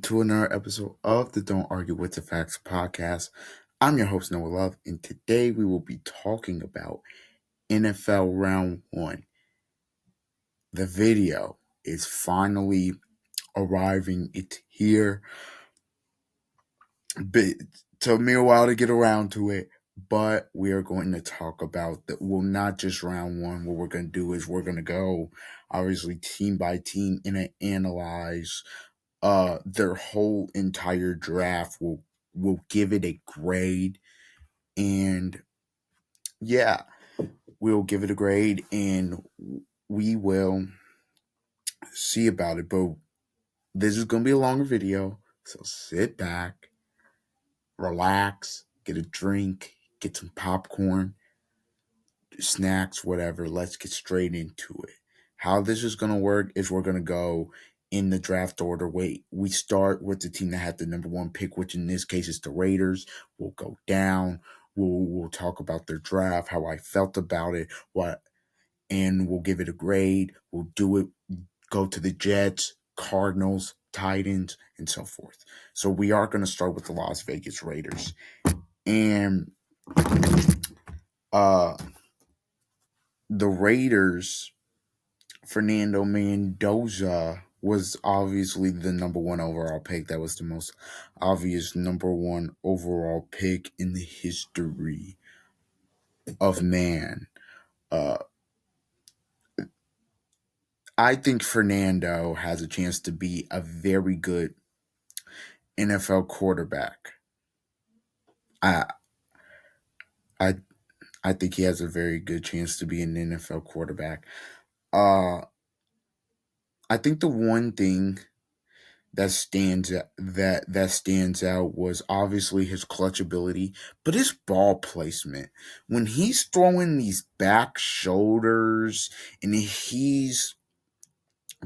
to another episode of the Don't Argue with the Facts podcast. I'm your host, Noah Love, and today we will be talking about NFL Round 1. The video is finally arriving. It's here. It took me a while to get around to it, but we are going to talk about that. Well, not just round 1. What we're going to do is we're going to go, obviously, team by team and analyze their whole entire draft. We'll give it a grade, and yeah, we'll give it a grade, and we will see about it. But this is going to be a longer video, so sit back, relax, get a drink, get some popcorn, snacks, whatever. Let's get straight into it. How this is going to work is we're going to go in the draft order. We start with the team that had the number 1 pick, which in this case is the Raiders. We'll go down. We'll talk about their draft, how I felt about it, and we'll give it a grade. We'll do it. Go to the Jets, Cardinals, Titans, and so forth. So we are going to start with the Las Vegas Raiders, and the Raiders. Fernando Mendoza was obviously the number 1 overall pick. That was the most obvious number 1 overall pick in the history of man. I think Fernando has a chance to be a very good NFL quarterback. I I think he has a very good chance to be an NFL quarterback. I think the one thing that stands out was obviously his clutch ability, but his ball placement. When he's throwing these back shoulders and he's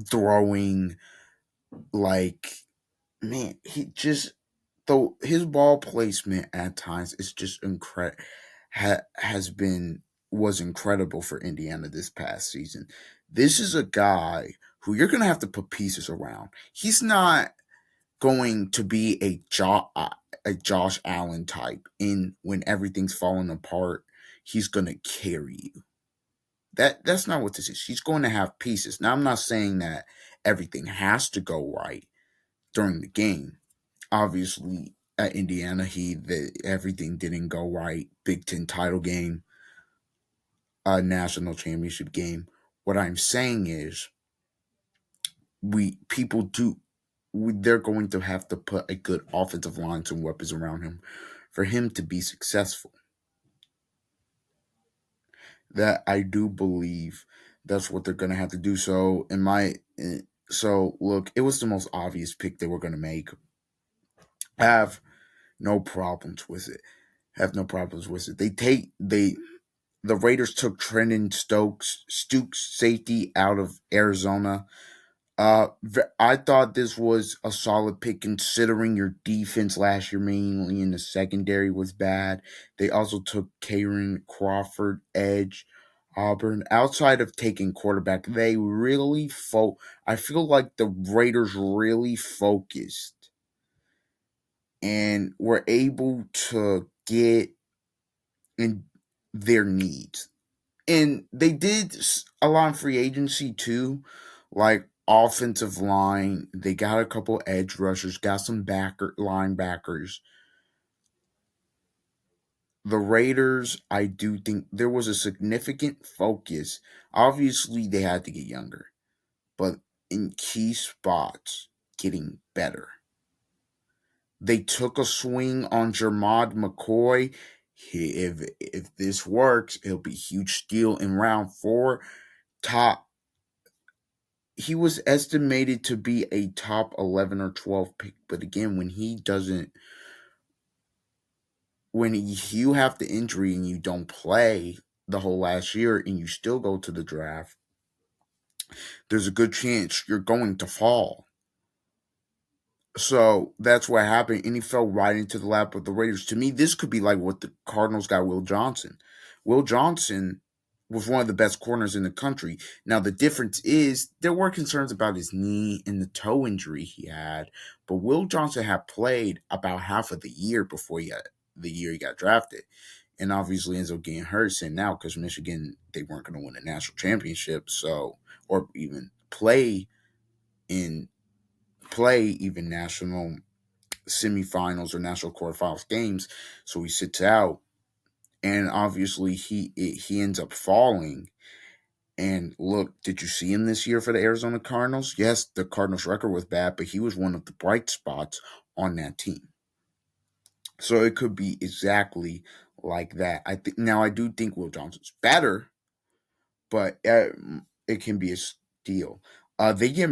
throwing he just though his ball placement at times is just incredible. Was incredible for Indiana this past season. This is a guy who you're going to have to put pieces around. He's not going to be a Josh Allen type. And when everything's falling apart, he's going to carry you. That's not what this is. He's going to have pieces. Now, I'm not saying that everything has to go right during the game. Obviously, at Indiana, everything didn't go right. Big Ten title game, a national championship game. What I'm saying is, they're going to have to put a good offensive line, some weapons around him for him to be successful. That I do believe that's what they're going to have to do. So look, it was the most obvious pick they were going to make. I have no problems with it. The Raiders took Trenton Stokes, safety out of Arizona. I thought this was a solid pick considering your defense last year, mainly in the secondary, was bad. They also took Karen Crawford, edge, Auburn. Outside of taking quarterback, they really I feel like the Raiders really focused and were able to get in their needs. And they did a lot of free agency too, like offensive line. They got a couple edge rushers, got some linebackers. The Raiders, I do think there was a significant focus. Obviously, they had to get younger, but in key spots, getting better. They took a swing on Jermod McCoy. If this works, it'll be a huge steal in round 4. He was estimated to be a top 11 or 12 pick, but again, when you have the injury and you don't play the whole last year and you still go to the draft, there's a good chance you're going to fall. So that's what happened, and he fell right into the lap of the Raiders. To me, this could be like what the Cardinals got Will Johnson. Will Johnson was one of the best corners in the country. Now the difference is there were concerns about his knee and the toe injury he had, but Will Johnson had played about half of the year before the year he got drafted, and obviously ends up getting hurt. And now because Michigan they weren't going to win a national championship, so or even in play even national semifinals or national quarterfinals games, so he sits out, and obviously he ends up falling. And look, did you see him this year for the Arizona Cardinals? Yes, the Cardinals' record was bad, but he was one of the bright spots on that team. So it could be exactly like that. I think now I do think Will Johnson's better, but it can be a steal. They get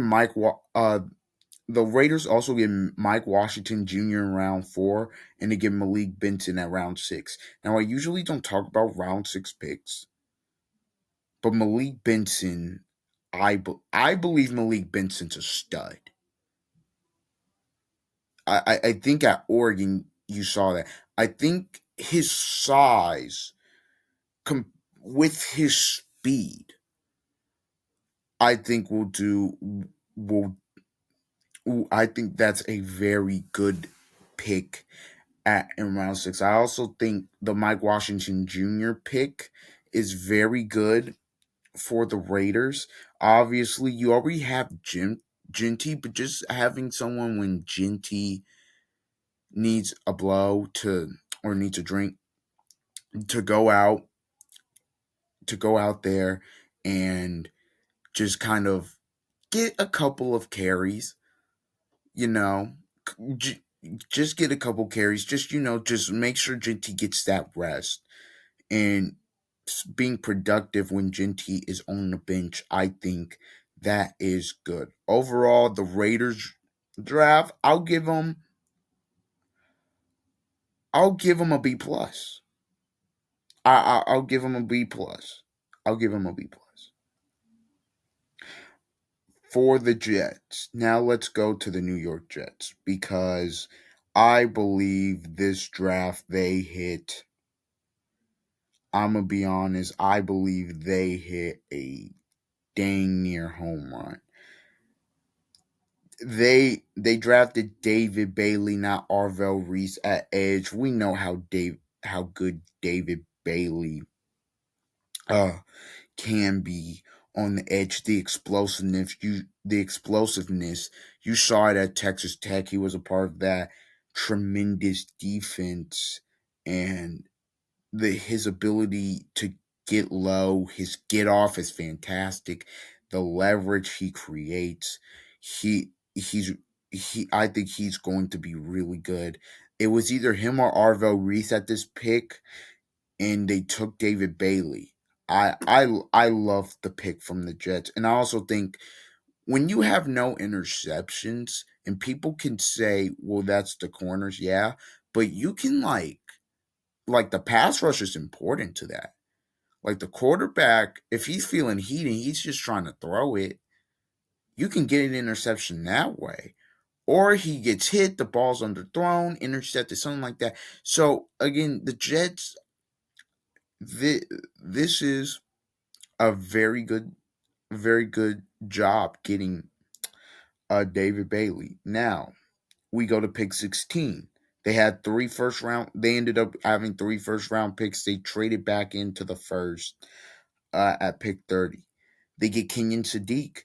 the Raiders also get Mike Washington Jr. in round 4, and they get Malik Benson at round 6. Now I usually don't talk about round 6 picks, but Malik Benson, I believe Malik Benson's a stud. I think at Oregon you saw that. I think his size with his speed, I think will I think that's a very good pick at in round 6. I also think the Mike Washington Jr. pick is very good for the Raiders. Obviously, you already have Ginty, but just having someone when Ginty needs a blow to or needs a drink to go out there and just kind of get a couple of carries, you know, j- just get a couple carries, just just make sure Ginty gets that rest and being productive when Ginty is on the bench. I think that is good. Overall, the Raiders draft, I'll give them a B plus. I'll give them a B plus. I'll give them a B plus for the Jets. Now let's go to the New York Jets because I believe this draft they hit. I'm gonna be honest. I believe they hit a dang near home run. They drafted David Bailey, not Arvell Reese at edge. We know how good David Bailey uh can be on the edge. The explosiveness you saw it at Texas Tech. He was a part of that tremendous defense, and his ability to get low, his get off is fantastic. The leverage he creates, he's he I think he's going to be really good. It was either him or Arvell Reese at this pick, and they took David Bailey. I love the pick from the Jets, and I also think when you have no interceptions, and people can say, "Well, that's the corners," yeah, but you can the pass rush is important to that. Like the quarterback, if he's feeling heat and he's just trying to throw it, you can get an interception that way. Or he gets hit, the ball's underthrown, intercepted, something like that. So again, the Jets, this is a very good job getting David Bailey. Now we go to pick 16. They had three first round. They ended up having three first round picks. They traded back into the first at pick 30. They get Kenyon Sadiq,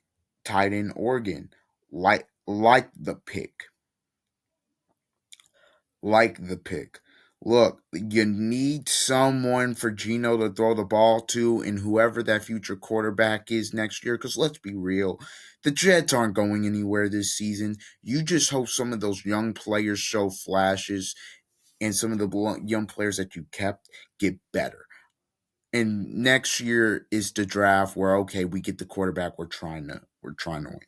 tight end Oregon. Like the pick. Like the pick. Look, you need someone for Geno to throw the ball to, and whoever that future quarterback is next year. Because let's be real, the Jets aren't going anywhere this season. You just hope some of those young players show flashes, and some of the young players that you kept get better. And next year is the draft where okay, we get the quarterback we're trying to win.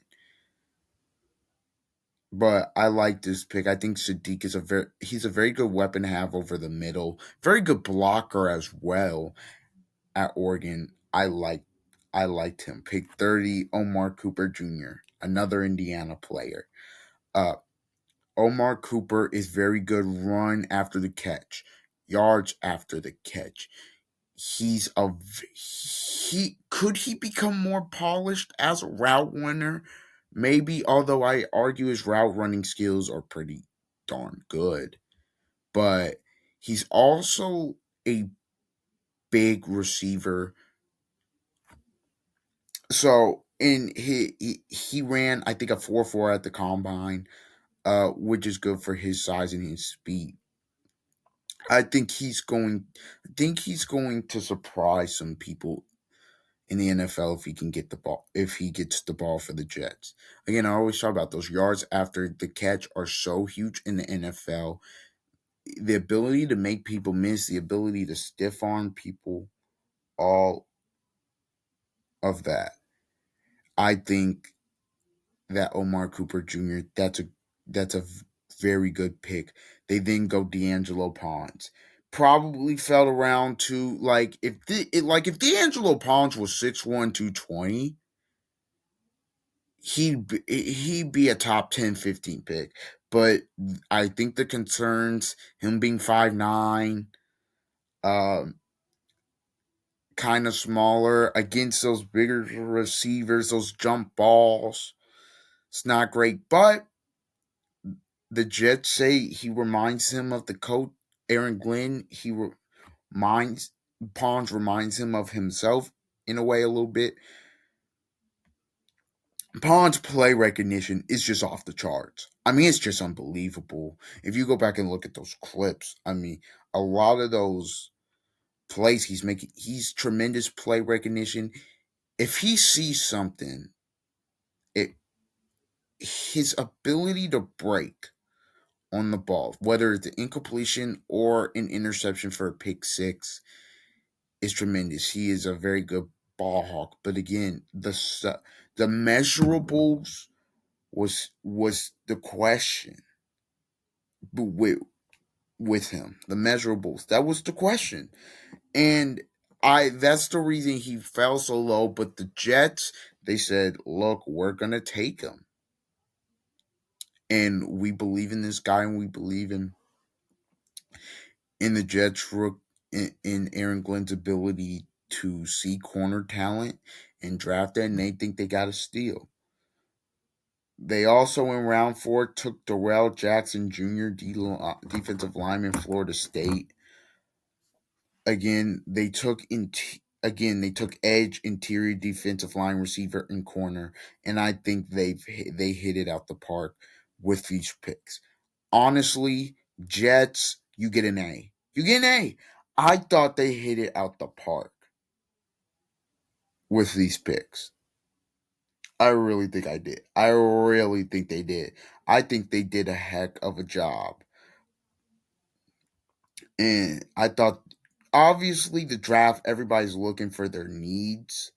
But I like this pick. I think Sadiq is he's a very good weapon to have over the middle. Very good blocker as well at Oregon. I liked him. Pick 30, Omar Cooper Jr., another Indiana player. Uh Omar Cooper is very good run after the catch, yards after the catch. he's a he could he become more polished as a route runner? Maybe, although I argue his route running skills are pretty darn good. But he's also a big receiver. So in he ran I think a 4.4 at the combine, which is good for his size and his speed. I think he's going to surprise some people in the NFL if he can get the ball, if he gets the ball for the Jets. Again, I always talk about those yards after the catch are so huge in the NFL. The ability to make people miss, the ability to stiff arm people, all of that. I think that Omar Cooper Jr. That's a very good pick. They then go D'Angelo Ponds. Probably fell around to like if D'Angelo Ponds was 6'1", 220, he'd be a top 10, 15 pick. But I think the concerns, him being 5'9", um, kind of smaller against those bigger receivers, those jump balls, it's not great. But the Jets say he reminds him of the coach Aaron Glenn. Reminds Pons reminds him of himself in a way a little bit. Pons' play recognition is just off the charts. I mean, it's just unbelievable. If you go back and look at those clips, I mean, a lot of those plays he's making, he's tremendous play recognition. If he sees something, it his ability to break on the ball, whether it's an incompletion or an interception for a pick six, is tremendous. He is a very good ball hawk. But again, the measurables was the question with with him. The measurables, that was the question, and I that's the reason he fell so low. But the Jets, they said, "Look, we're gonna take him, and we believe in this guy, and we believe in the Jets in Aaron Glenn's ability to see corner talent and draft it, and they think they got a steal." They also in round four took Darrell Jackson Jr., defensive lineman, Florida State. Again they took edge, interior defensive line, receiver, and corner, and I think they hit it out the park with these picks. Honestly, Jets, you get an A. You get an A. I thought they hit it out the park with these picks. I really think I did. I really think they did. I think they did a heck of a job. And I thought, obviously, the draft, everybody's looking for their needs.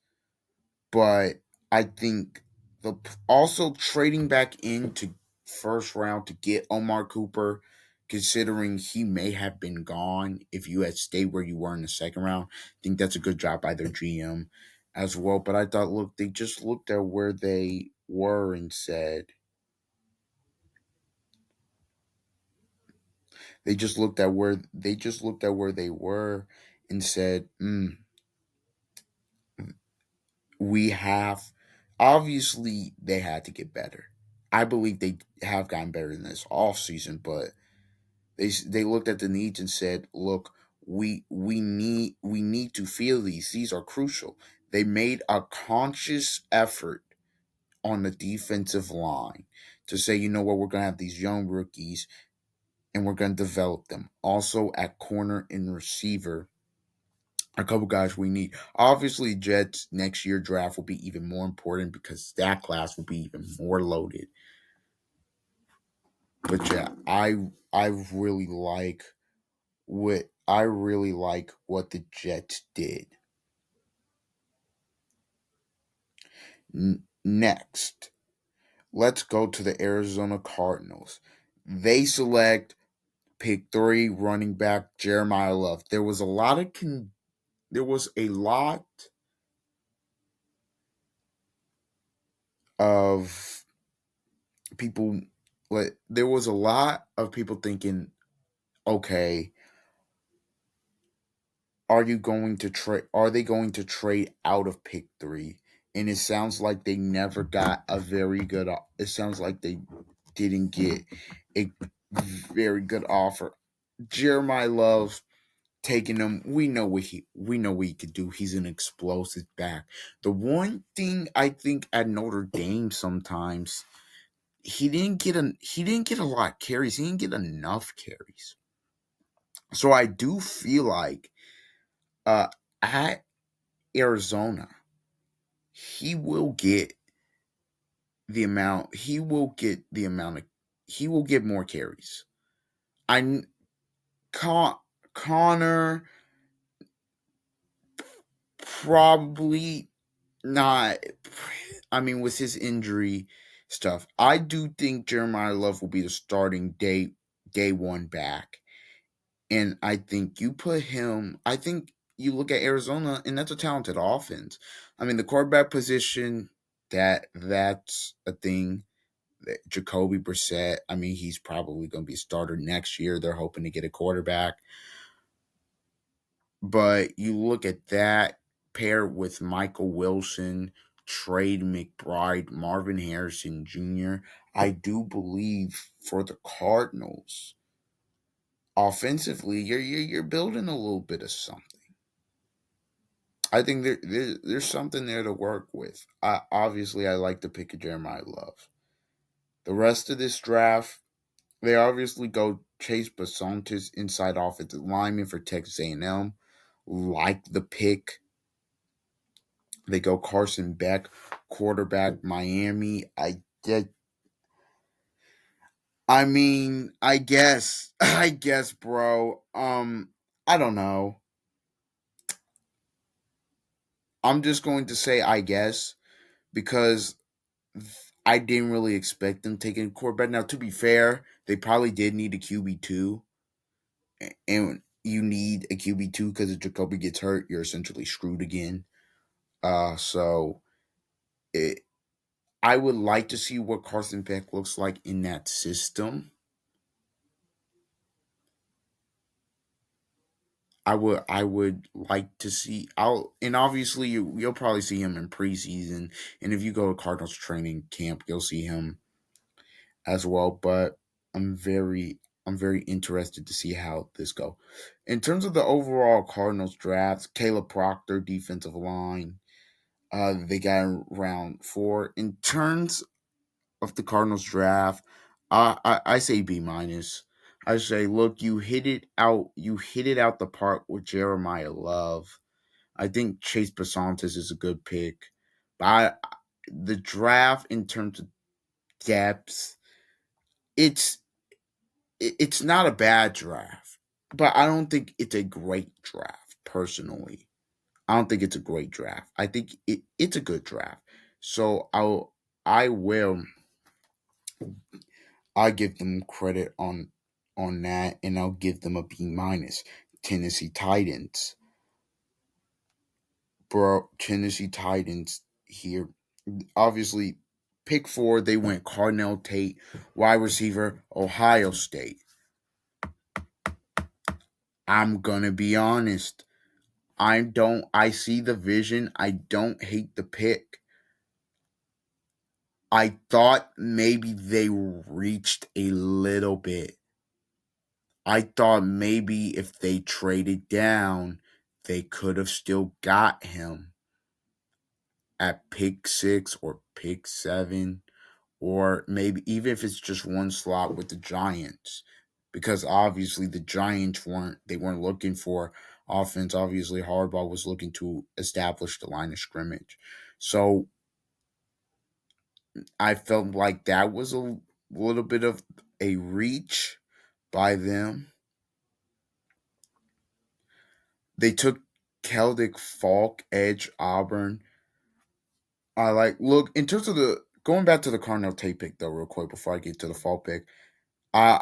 But I think the also trading back into first round to get Omar Cooper, considering he may have been gone if you had stayed where you were in the second round, I think that's a good job by their GM as well. But I thought, look, they just looked at where they were and said, they just looked at where they were and said, we have obviously they had to get better. I believe they have gotten better than this all season, but they looked at the needs and said, "Look, we need to feel these. These are crucial." They made a conscious effort on the defensive line to say, "You know what? We're going to have these young rookies, and we're going to develop them." Also at corner and receiver, a couple guys we need. Obviously, Jets next year draft will be even more important because that class will be even more loaded. But yeah, I really like what the Jets did. Next, let's go to the Arizona Cardinals. They select pick 3 running back Jeremiah Love. There was a lot of people there was a lot of people thinking, okay, are you going to trade? Are they going to trade out of pick 3? And it sounds like they never got a very good. It sounds like they didn't get a very good offer. Jeremiah Love taking him. We know what he could do. He's an explosive back. The one thing I think at Notre Dame sometimes he didn't get a lot of carries. He didn't get enough carries. So I do feel like uh at Arizona, he will get he will get more carries. I Connor probably not. I mean, with his injury stuff, I do think Jeremiah Love will be the starting day one back, and I think you put him. I think you look at Arizona, and that's a talented offense. I mean, the quarterback position that's a thing. Jacoby Brissett. I mean, he's probably going to be a starter next year. They're hoping to get a quarterback. But you look at that paired with Michael Wilson, Trade McBride, Marvin Harrison Jr. I do believe for the Cardinals, offensively, you're building a little bit of something. I think there's something there to work with. Obviously, I like the pick of Jeremiah Love. The rest of this draft, they obviously go Chase Basantis, inside offensive lineman for Texas A&M. Like the pick. They go Carson Beck, quarterback, Miami. I guess, I guess, bro. I don't know. I'm just going to say I guess because I didn't really expect them taking a quarterback. Now, to be fair, they probably did need a QB2, and you need a QB2 because if Jacoby gets hurt, you're essentially screwed again. So it, I would like to see what Carson Beck looks like in that system. I would like to see I'll and obviously you'll probably see him in preseason, and if you go to Cardinals training camp you'll see him as well, but I'm very interested to see how this go. In terms of the overall Cardinals draft, Caleb Proctor, defensive line, they got in round 4. In terms of the Cardinals draft, I say B minus. I say, look, you hit it out the park with Jeremiah Love. I think Chase Basantis is a good pick. But the draft in terms of depth, it's it's not a bad draft, but I don't think it's a great draft personally. I don't think it's a great draft. I think it's a good draft. So I will I give them credit on that, and I'll give them a B minus. Tennessee Titans, bro. Tennessee Titans here. Obviously, pick 4. They went Cardinal Tate, wide receiver, Ohio State. I'm gonna be honest. I see the vision. I don't hate the pick. I thought maybe they reached a little bit. I thought maybe if they traded down, they could have still got him at pick 6 or pick 7, or maybe even if it's just one slot with the Giants. Because obviously the Giants weren't looking for offense. Obviously Harbaugh was looking to establish the line of scrimmage. So I felt like that was a little bit of a reach by them. They took Celtic Falk, edge Auburn. I like look in terms of the going back to the Cardinal Tate pick though, real quick before I get to the fall pick. Uh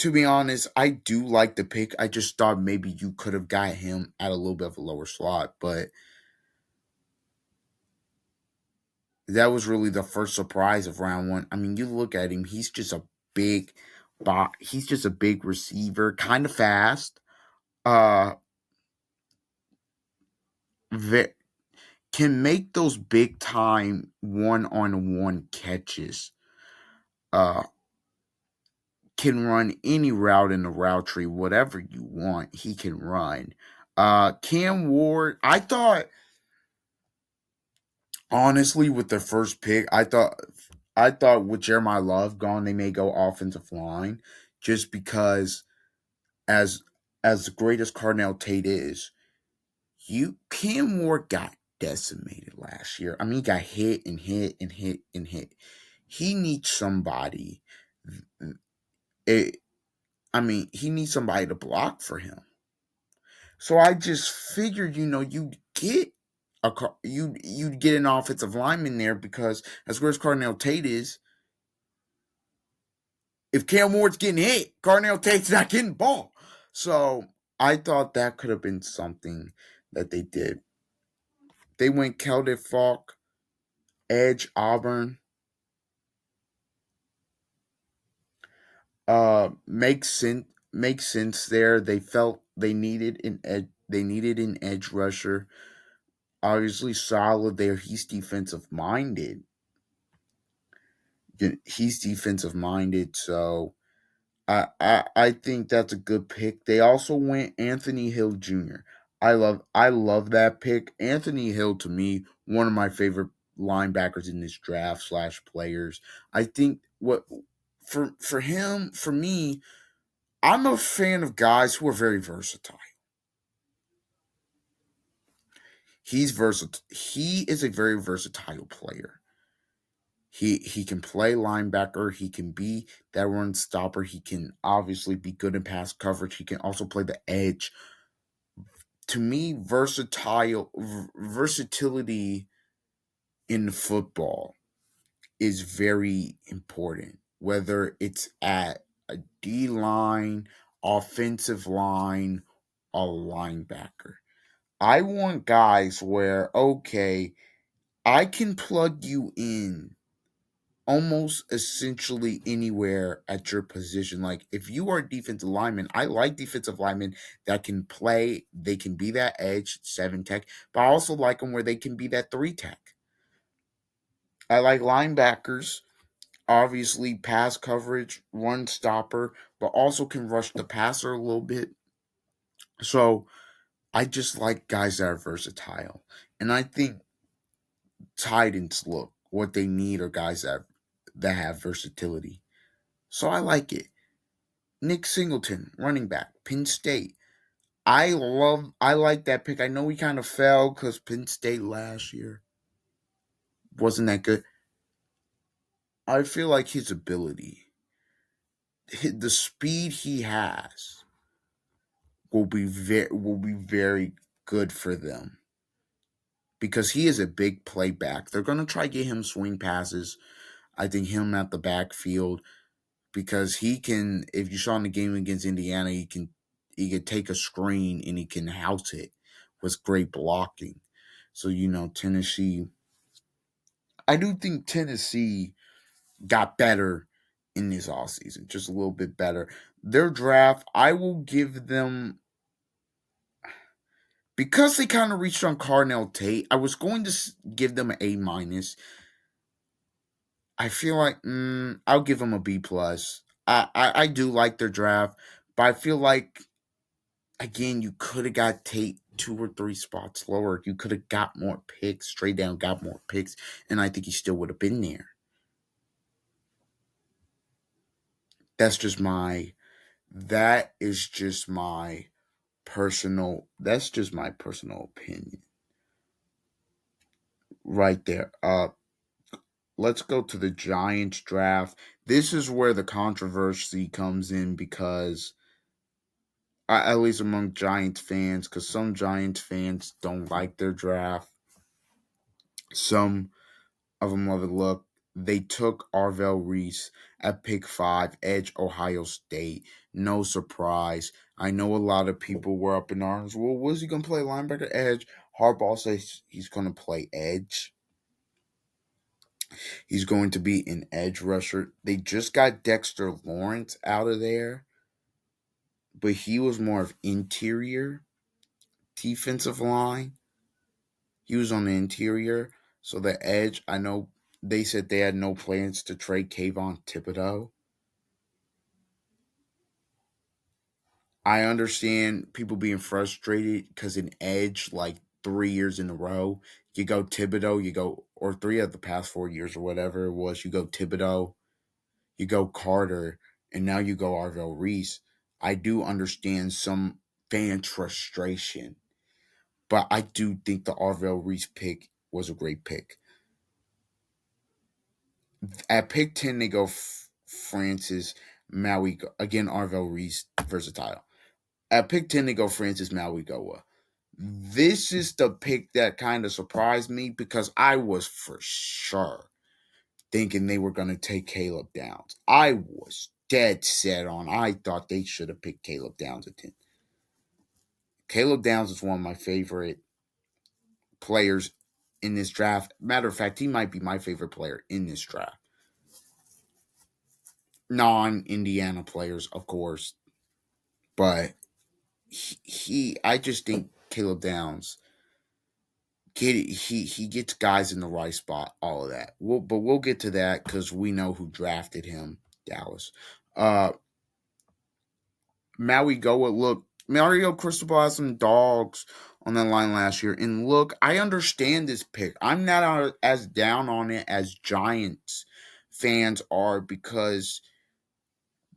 to be honest, I do like the pick. I just thought maybe you could have got him at a little bit of a lower slot, but that was really the first surprise of round 1. I mean, you look at him; big, he's just a big receiver, kind of fast. Uh, ve- can make those big time one-on-one catches. Uh, can run any route in the route tree, whatever you want, he can run. Cam Ward, honestly, with their first pick, I thought with Jeremiah Love gone, they may go offensive line, just because as great as Cardinal Tate is, you Cam Ward got decimated last year. I mean, he got hit and hit and hit and hit. He needs somebody. It, I mean, he needs somebody to block for him. So I just figured, you'd get you'd get an offensive lineman there, because as great as Cardinal Tate is, if Cam Ward's getting hit, Cardinal Tate's not getting ball. So I thought that could have been something that they did. They went Keldon Falk, edge Auburn. Makes sense there. They felt they needed an edge. They needed an edge rusher. Obviously solid there. He's defensive minded, so I think that's a good pick. They also went Anthony Hill Jr. I love that pick. Anthony Hill, to me, one of my favorite linebackers in this draft slash players. I think what for him, for me, I'm a fan of guys who are very versatile. He's versatile. He is a very versatile player. He can play linebacker. He can be that run stopper. He can obviously be good in pass coverage. He can also play the edge. To me, versatility in football is very important. Whether it's at a D line, offensive line, a linebacker. I want guys where, okay, I can plug you in almost essentially anywhere at your position. Like, if you are a defensive lineman, I like defensive linemen that can play, they can be that edge 7 tech, but I also like them where they can be that 3 tech. I like linebackers, obviously pass coverage, run stopper, but also can rush the passer a little bit. So I just like guys that are versatile. And I think Titans look what they need are guys that have versatility. So I like it. Nick Singleton, running back, Penn State. I like that pick. I know he kind of fell because Penn State last year wasn't that good. I feel like his ability, the speed he has, will be very good for them, because he is a big playback. They're gonna try to get him swing passes. I think him at the backfield, because he can. If you saw in the game against Indiana, he could take a screen and he can house it with great blocking. So Tennessee. I do think Tennessee got better in this offseason, just a little bit better. Their draft, I will give them, because they kind of reached on Cardinal Tate. I was going to give them an A-. I feel like I'll give them a B+. I do like their draft, but I feel like, again, you could have got Tate 2 or 3 spots lower. You could have got more picks, straight down got more picks, and I think he still would have been there. That's just my that is just my personal opinion right there. Let's go to the Giants draft. This is where the controversy comes in, because at least among Giants fans, because some Giants fans don't like their draft. Some of them love it. Look, they took Arvell Reese at pick 5, edge Ohio State. No surprise. I know a lot of people were up in arms. Well, was he going to play linebacker, edge? Harbaugh says he's going to play edge. He's going to be an edge rusher. They just got Dexter Lawrence out of there, but he was more of interior defensive line. He was on the interior, so the edge. I know they said they had no plans to trade Kayvon Thibodeau. I understand people being frustrated because an edge like 3 years in a row, you go Thibodeau, you go or 3 of the past 4 years or whatever it was, you go Thibodeau, you go Carter, and now you go Arvell Reese. I do understand some fan frustration, but I do think the Arvell Reese pick was a great pick. At pick 10, they go Francis Maui. Again, Arvell Reese, versatile. At pick 10, they go Francis Mauigoa. This is the pick that kind of surprised me because I was for sure thinking they were going to take Caleb Downs. I was dead set on. I thought they should have picked Caleb Downs at 10. Caleb Downs is one of my favorite players in this draft. Matter of fact, he might be my favorite player in this draft. Non-Indiana players, of course, but I just think Caleb Downs he gets guys in the right spot, all of that. But we'll get to that because we know who drafted him, Dallas. Maui Goa, look, Mario Cristobal has some dogs on that line last year, and look, I understand this pick. I'm not as down on it as Giants fans are because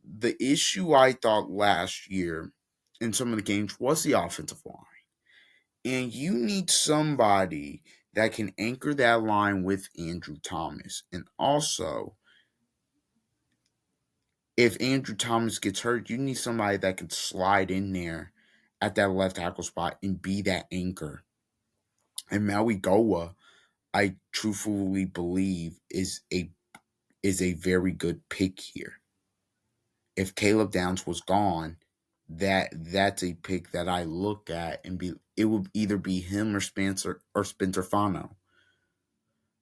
the issue I thought last year in some of the games was the offensive line. And you need somebody that can anchor that line with Andrew Thomas. And also, if Andrew Thomas gets hurt, you need somebody that can slide in there at that left tackle spot and be that anchor. And Maui Goa, I truthfully believe is a very good pick here. If Caleb Downs was gone, that's a pick that I look at and it would either be him or Spencer Fano.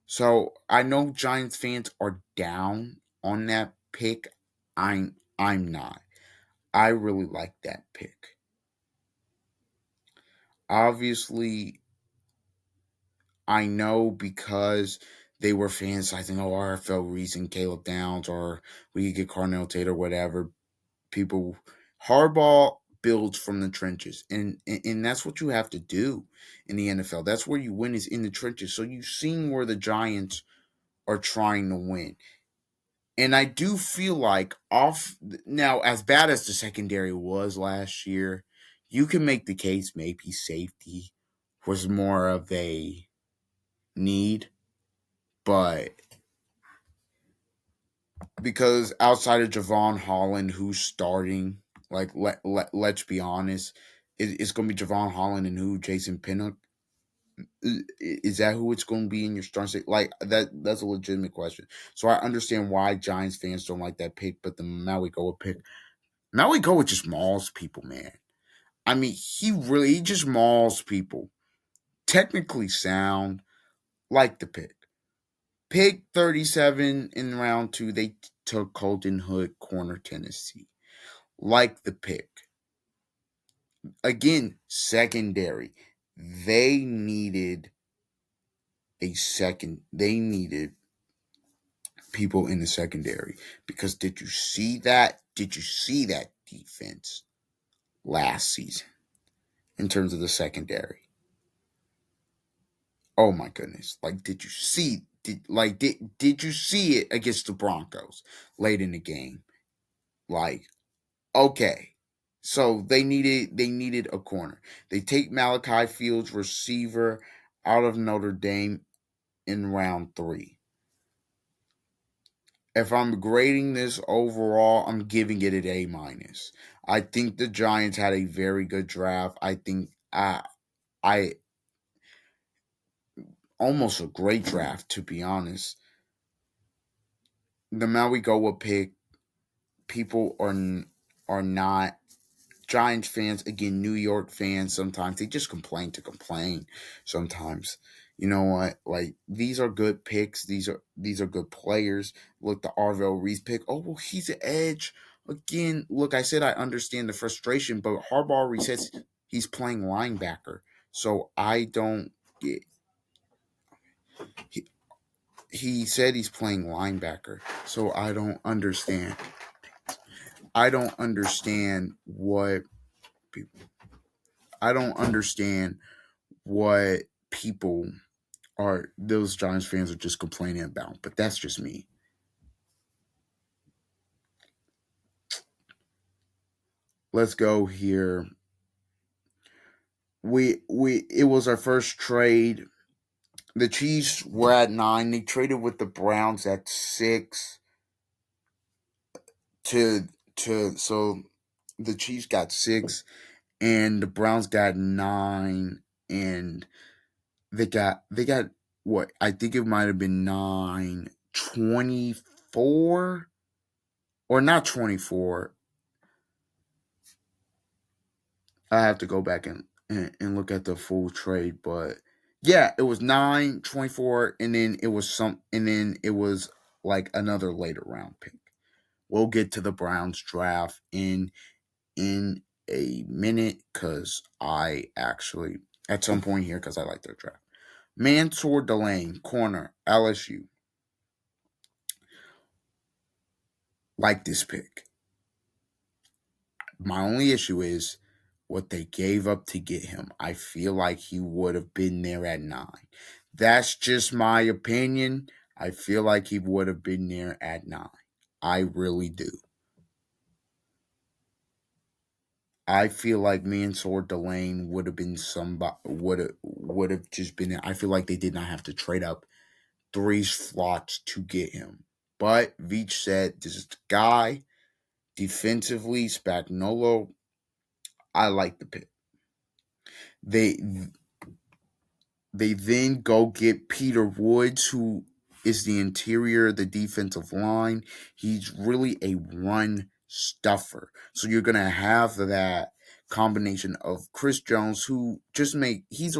So I know Giants fans are down on that pick. I'm not. I really like that pick. Obviously, I know because they were fans. I think, oh, RFL Reason, Caleb Downs, or we could get Carnell Tate or whatever. People, Harbaugh builds from the trenches, and that's what you have to do in the NFL. That's where you win is in the trenches. So you've seen where the Giants are trying to win. And I do feel like off now, as bad as the secondary was last year, you can make the case maybe safety was more of a need, but because outside of Javon Holland, who's starting, like let's be honest, it's going to be Javon Holland and who Jason Pinnock. Is that who it's going to be in your starting state? Like that's a legitimate question. So I understand why Giants fans don't like that pick, but the Maui Goa pick, Maui Goa just mauls people, man. I mean, he just mauls people. Technically sound, like the pick. Pick 37 in round two, they took Colton Hood, corner Tennessee. Like the pick. Again, secondary. They needed they needed people in the secondary. Because did you see that? Did you see that defense last season in terms of the secondary? Oh my goodness. Like did you see it against the Broncos late in the game? Like, okay. So they needed a corner. They take Malachi Fields, receiver, out of Notre Dame in round 3. If I'm grading this overall, I'm giving it an A minus. I think the Giants had a very good draft. I think I almost a great draft, to be honest. The Maui Goa pick, people are not Giants fans. Again, New York fans, sometimes they just complain to complain. Sometimes, you know what? Like, these are good picks. These are good players. Look, the Arvell Reese pick. Oh well, he's an edge. Again, look, I said I understand the frustration, but Harbaugh says he's playing linebacker, so I don't get. He, he said he's playing linebacker, so I don't understand what people. I don't understand what people are. Those Giants fans are just complaining about, but that's just me. Let's go here. We it was our first trade. The Chiefs were at 9. They traded with the Browns at 6 to so the Chiefs got 6 and the Browns got 9, and they got what, I think it might have been 9-24, or not 24. I have to go back and look at the full trade, but yeah, it was 9-24, and then it was like another later round pick. We'll get to the Browns draft in a minute, because I actually, at some point here, because I like their draft. Mansour Delane, corner, LSU. Like this pick. My only issue is what they gave up to get him. I feel like he would have been there at 9. That's just my opinion. I feel like he would have been there at 9. I really do. I feel like Mansour Delane would have been somebody, would have just been. I feel like they did not have to trade up 3 slots to get him. But Veach said this is the guy. Defensively, Spagnuolo, I like the pick. They they then go get Peter Woods, who is the interior of the defensive line. He's really a run stuffer. So you're gonna have that combination of Chris Jones, who just make he's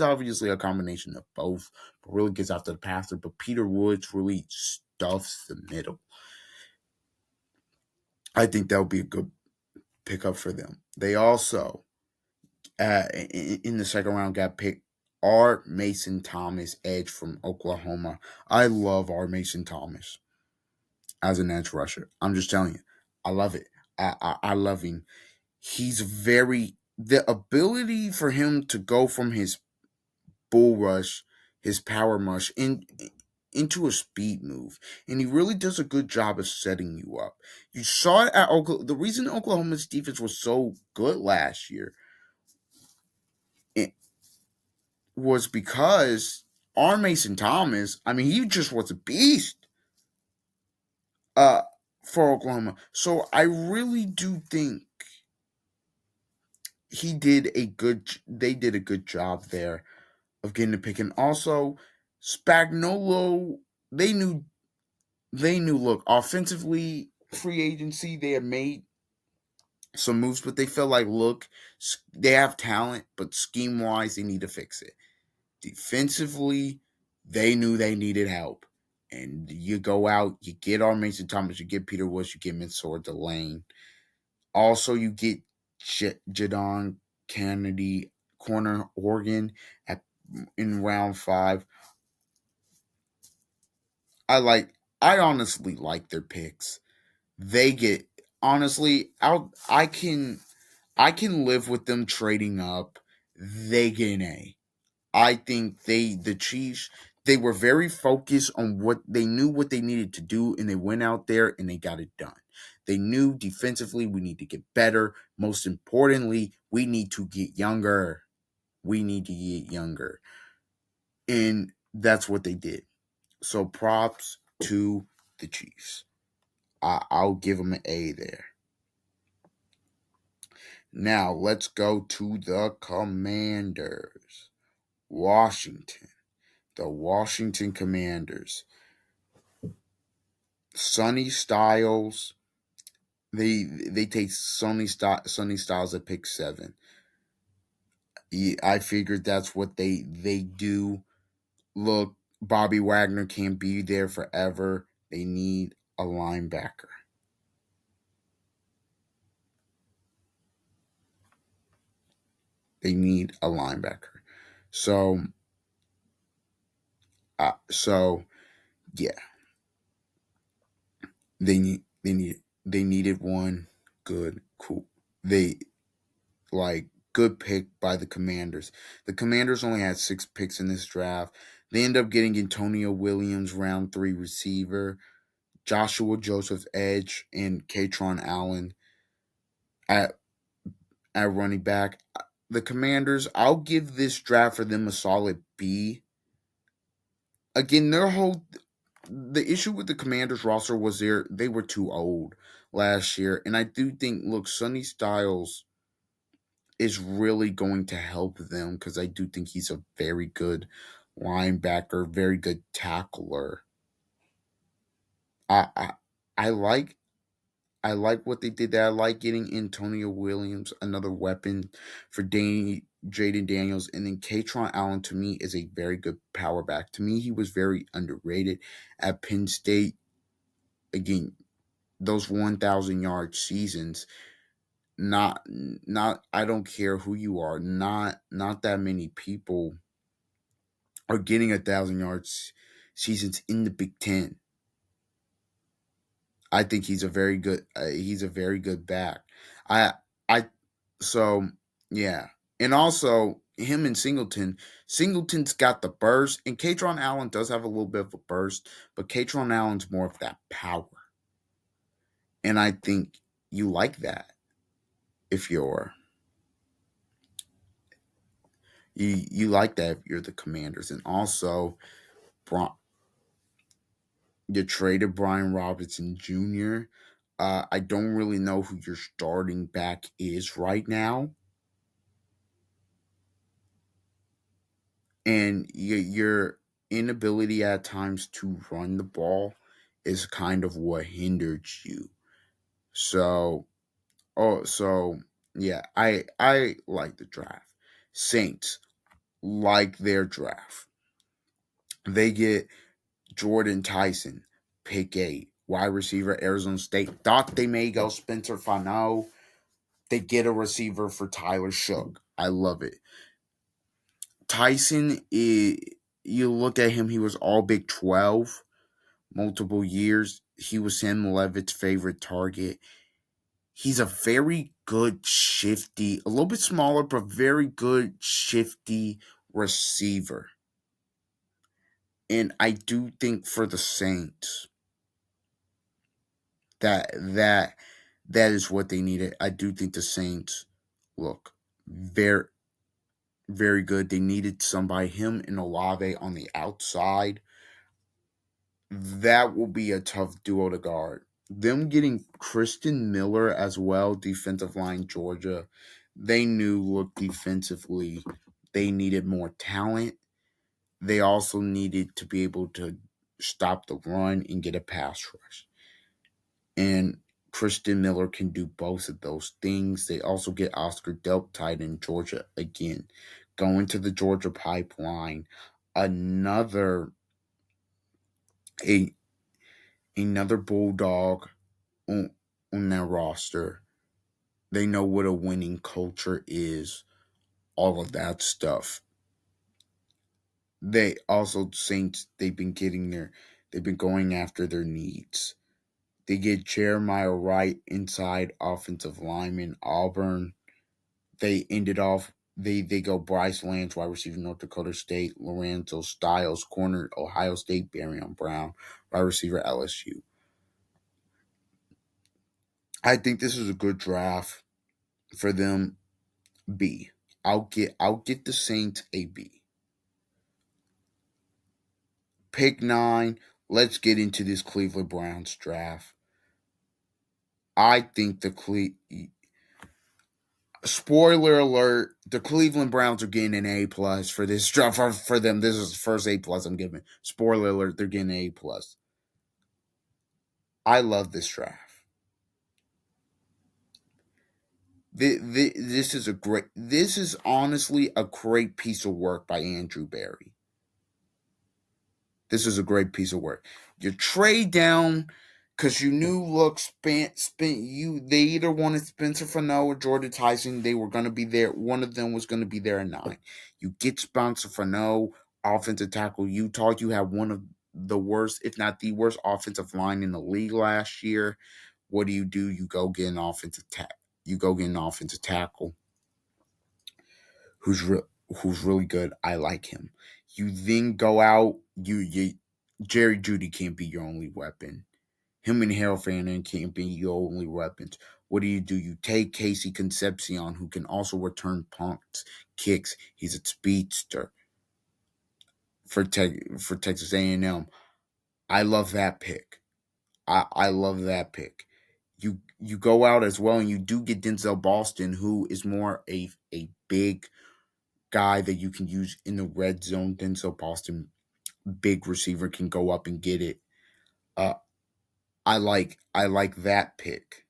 obviously a combination of both, but really gets after the passer. But Peter Woods really stuffs the middle. I think that would be a good pickup for them. They also in the second round got picked R. Mason Thomas, edge from Oklahoma. I love R. Mason Thomas as an edge rusher. I'm just telling you, I love it. I love him. He's very, the ability for him to go from his bull rush, his power rush, into a speed move, and he really does a good job of setting you up. You saw it at Oklahoma. The reason Oklahoma's defense was so good last year was because R. Mason Thomas, I mean, he just was a beast uh, for Oklahoma. So I really do think they did a good job there of getting the pick. And also, Spagnolo, they knew, look, offensively, free agency, they had made some moves, but they felt like, look, they have talent, but scheme wise, they need to fix it. Defensively, they knew they needed help. And you go out, you get R. Mason Thomas, you get Peter Woods, you get Mansour Delane. Also, you get Jadon Kennedy, corner Oregon, in round 5. I honestly like their picks. They get, honestly, I can live with them trading up. They get an A. I think the Chiefs, they were very focused on what they knew what they needed to do, and they went out there and they got it done. They knew defensively we need to get better. Most importantly, we need to get younger. We need to get younger. And that's what they did. So props to the Chiefs. I'll give them an A there. Now let's go to the Commanders. Washington. The Washington Commanders. Sonny Styles. They take Sonny Styles at pick 7. I figured that's what they do. Look, Bobby Wagner can't be there forever. They need a linebacker. They need a linebacker. So So yeah, they needed one. Good, cool. They good pick by the Commanders. The Commanders only had 6 picks in this draft. They end up getting Antonio Williams, round 3 receiver, Joshua Joseph edge, and Katron Allen at running back. The Commanders, I'll give this draft for them a solid B. Again, the issue with the Commanders roster was they were too old last year, and I do think Sonny Styles is really going to help them because I do think he's a very good linebacker, very good tackler. I I, I like what they did there. I like getting Antonio Williams, another weapon for Jaden Daniels, and then Katron Allen to me is a very good power back. To me, he was very underrated at Penn State. Again, those 1,000 yard seasons. Not I don't care who you are. Not that many people are getting 1,000 yards seasons in the Big Ten. I think he's a very good back. I I so yeah, and also him and Singleton. Singleton's got the burst, and Katron Allen does have a little bit of a burst, but Katron Allen's more of that power, and I think you like that if you like that if you're the Commanders, and also you traded Brian Robinson Jr. I don't really know who your starting back is right now, and your inability at times to run the ball is kind of what hindered you. So, so yeah, I like the draft. Saints like their draft. They get Jordan Tyson, pick 8, wide receiver, Arizona State. Thought they may go Spencer Fano. They get a receiver for Tyler Shook. I love it. Tyson, you look at him, he was all Big 12 multiple years. He was Sam Levitt's favorite target. He's a very good, shifty, a little bit smaller, but very good, shifty receiver. And I do think for the Saints that that is what they needed. I do think the Saints look very very good. They needed somebody, him and Olave on the outside. That will be a tough duo to guard. Them getting Kristen Miller as well, defensive line Georgia. They knew, look, defensively, they needed more talent. They also needed to be able to stop the run and get a pass rush. And Kristen Miller can do both of those things. They also get Oscar Delp tied in Georgia again. Going to the Georgia pipeline, another a another bulldog on their roster. They know what a winning culture is, all of that stuff. They also Saints they've been going after their needs. They get Jeremiah Wright inside offensive lineman Auburn. They ended off they go Bryce Lance, wide receiver North Dakota State, Lorenzo Styles, corner Ohio State, Barrion Brown, wide receiver LSU. I think this is a good draft for them. B. I'll get the Saints a B. Pick 9. Let's get into this Cleveland Browns draft. I think spoiler alert, the Cleveland Browns are getting an A plus for this draft for them. This is the first A plus I'm giving. Spoiler alert, they're getting an A plus. I love this draft. This is a great. This is honestly a great piece of work by Andrew Berry. This is a great piece of work. You trade down because you knew look spent you they either wanted Spencer Fano or Jordan Tyson. They were gonna be there. One of them was gonna be there at 9. You get Spencer Fano. offensive tackle Utah. You have one of the worst, if not the worst, offensive line in the league last year. What do? You go get an offensive tackle. You go get an offensive tackle who's who's really good. I like him. You then go out. You Jerry Jeudy can't be your only weapon. Him and Harold Fannin can't be your only weapons. What do? You take Casey Concepcion, who can also return punts, kicks. He's a speedster for Texas A&M. I love that pick. I love that pick. You go out as well, and you do get Denzel Boston, who is more a big guy that you can use in the red zone. Denzel Boston, big receiver, can go up and get it. Uh, I like that pick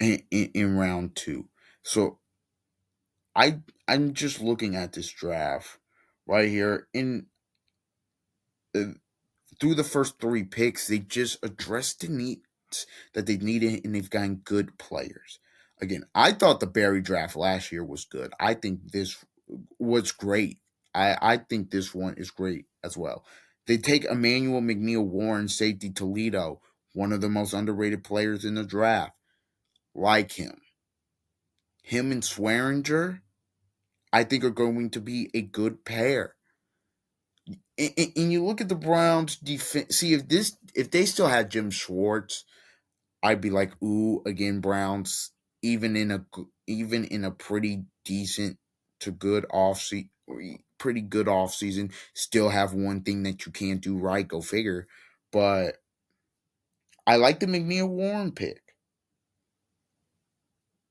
in round two. So I'm just looking at this draft right here in uh, through the first three picks, they just addressed the needs that they needed, and they've gotten good players. Again, I thought the Barry draft last year was good. I think this was great. I think this one is great as well. They take Emmanuel McNeil Warren, safety Toledo, one of the most underrated players in the draft. Like him. Him and Swearinger, I think, are going to be a good pair. And you look at the Browns defense. See, if they still had Jim Schwartz, I'd be like, ooh, again, Browns. Even in a pretty decent to good pretty good off season, still have one thing that you can't do right. Go figure. But I like the McNeil Warren pick.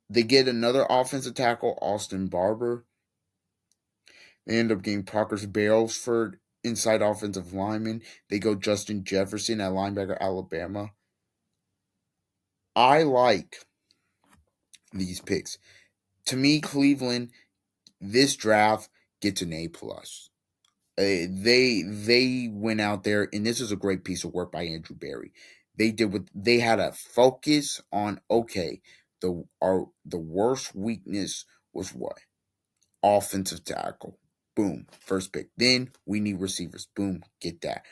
They get another offensive tackle, Austin Barber. They end up getting Parker's Balesford, inside offensive lineman. They go Justin Jefferson at linebacker, Alabama. I like these picks. To me, Cleveland, this draft gets an A plus. They went out there, and this is a great piece of work by Andrew Berry. They had a focus on, okay, the worst weakness was what? Offensive tackle. Boom, first pick. Then we need receivers. Boom, get that.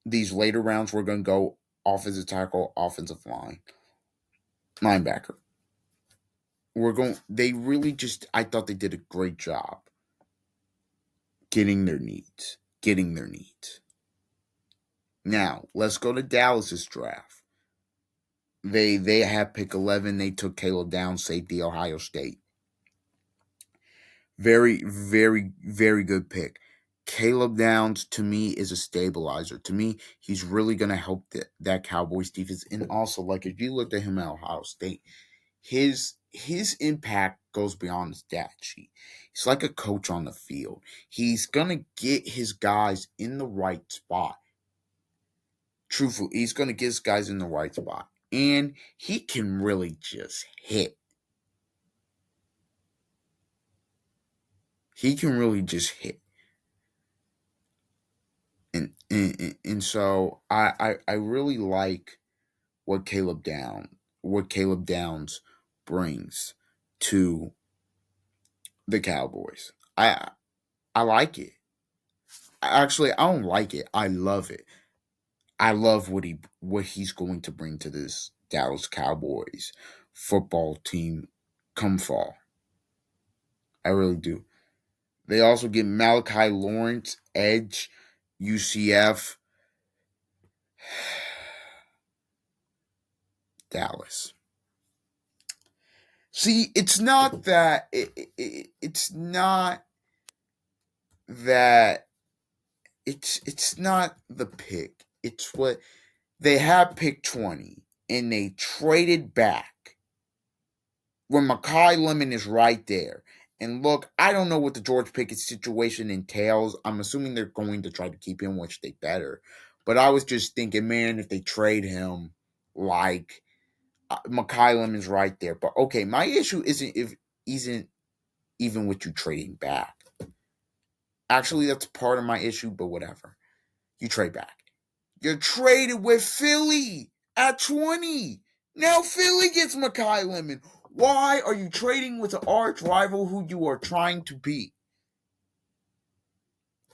These later rounds, we're going to go offensive tackle, offensive line, linebacker. They really just, I thought they did a great job getting their needs. Now, let's go to Dallas's draft. They had pick 11. They took Caleb Downs, safety, Ohio State. Very, very, very good pick. Caleb Downs, to me, is a stabilizer. To me, he's really going to help that Cowboys defense. And also, like, if you looked at him at Ohio State, his impact goes beyond his stat sheet. He's like a coach on the field. He's going to get his guys in the right spot. Truthfully, he's going to get his guys in the right spot. And he can really just hit. He can really just hit. And so I really like what Caleb Downs brings to the Cowboys. I like it. Actually, I don't like it. I love it. I love what he's going to bring to this Dallas Cowboys football team come fall. I really do. They also get Malachi Lawrence, edge, UCF, Dallas. See, it's not that it's not that it's not the pick. It's what they had pick 20 and they traded back when Makai Lemon is right there. And look, I don't know what the George Pickett situation entails. I'm assuming they're going to try to keep him, which they better. But I was just thinking, man, if they trade him, like Makai Lemon's right there. But okay, my issue isn't even with you trading back. Actually, that's part of my issue, but whatever. You trade back. You're traded with Philly at 20. Now Philly gets Makai Lemon. Why are you trading with an arch rival who you are trying to beat?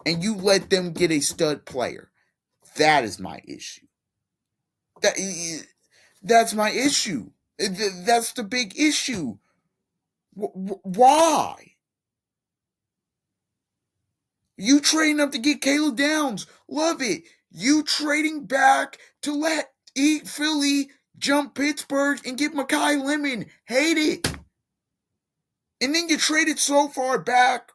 and you let them get a stud player. That is my issue. That's my issue. That's the big issue. Why? You trading up to get Caleb Downs. Love it. You trading back to let eat Philly jump Pittsburgh and get Makai Lemon. Hate it. And then you traded so far back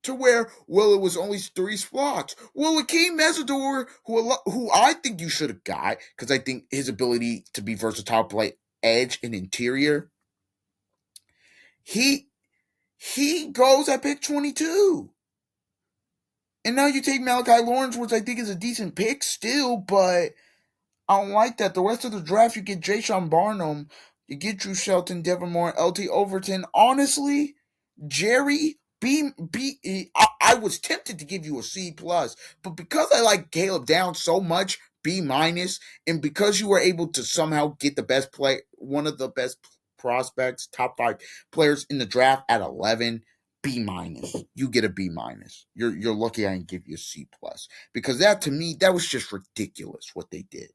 to where, well, it was only 3 spots. Well, Akeem Mesidor, who I think you should have got, because I think his ability to be versatile, play edge and interior, he goes at pick 22. And now you take Malachi Lawrence, which I think is a decent pick still, but I don't like that. The rest of the draft, you get Jayshon Barnum, you get Drew Shelton, Devin Moore, LT Overton. Honestly, Jerry, I was tempted to give you a C plus, but because I like Caleb Downs so much, B minus, and because you were able to somehow get the best play, one of the best prospects, top 5 players in the draft at 11. B minus. You get a B minus. You're lucky I didn't give you a C plus, because that, to me, that was just ridiculous what they did.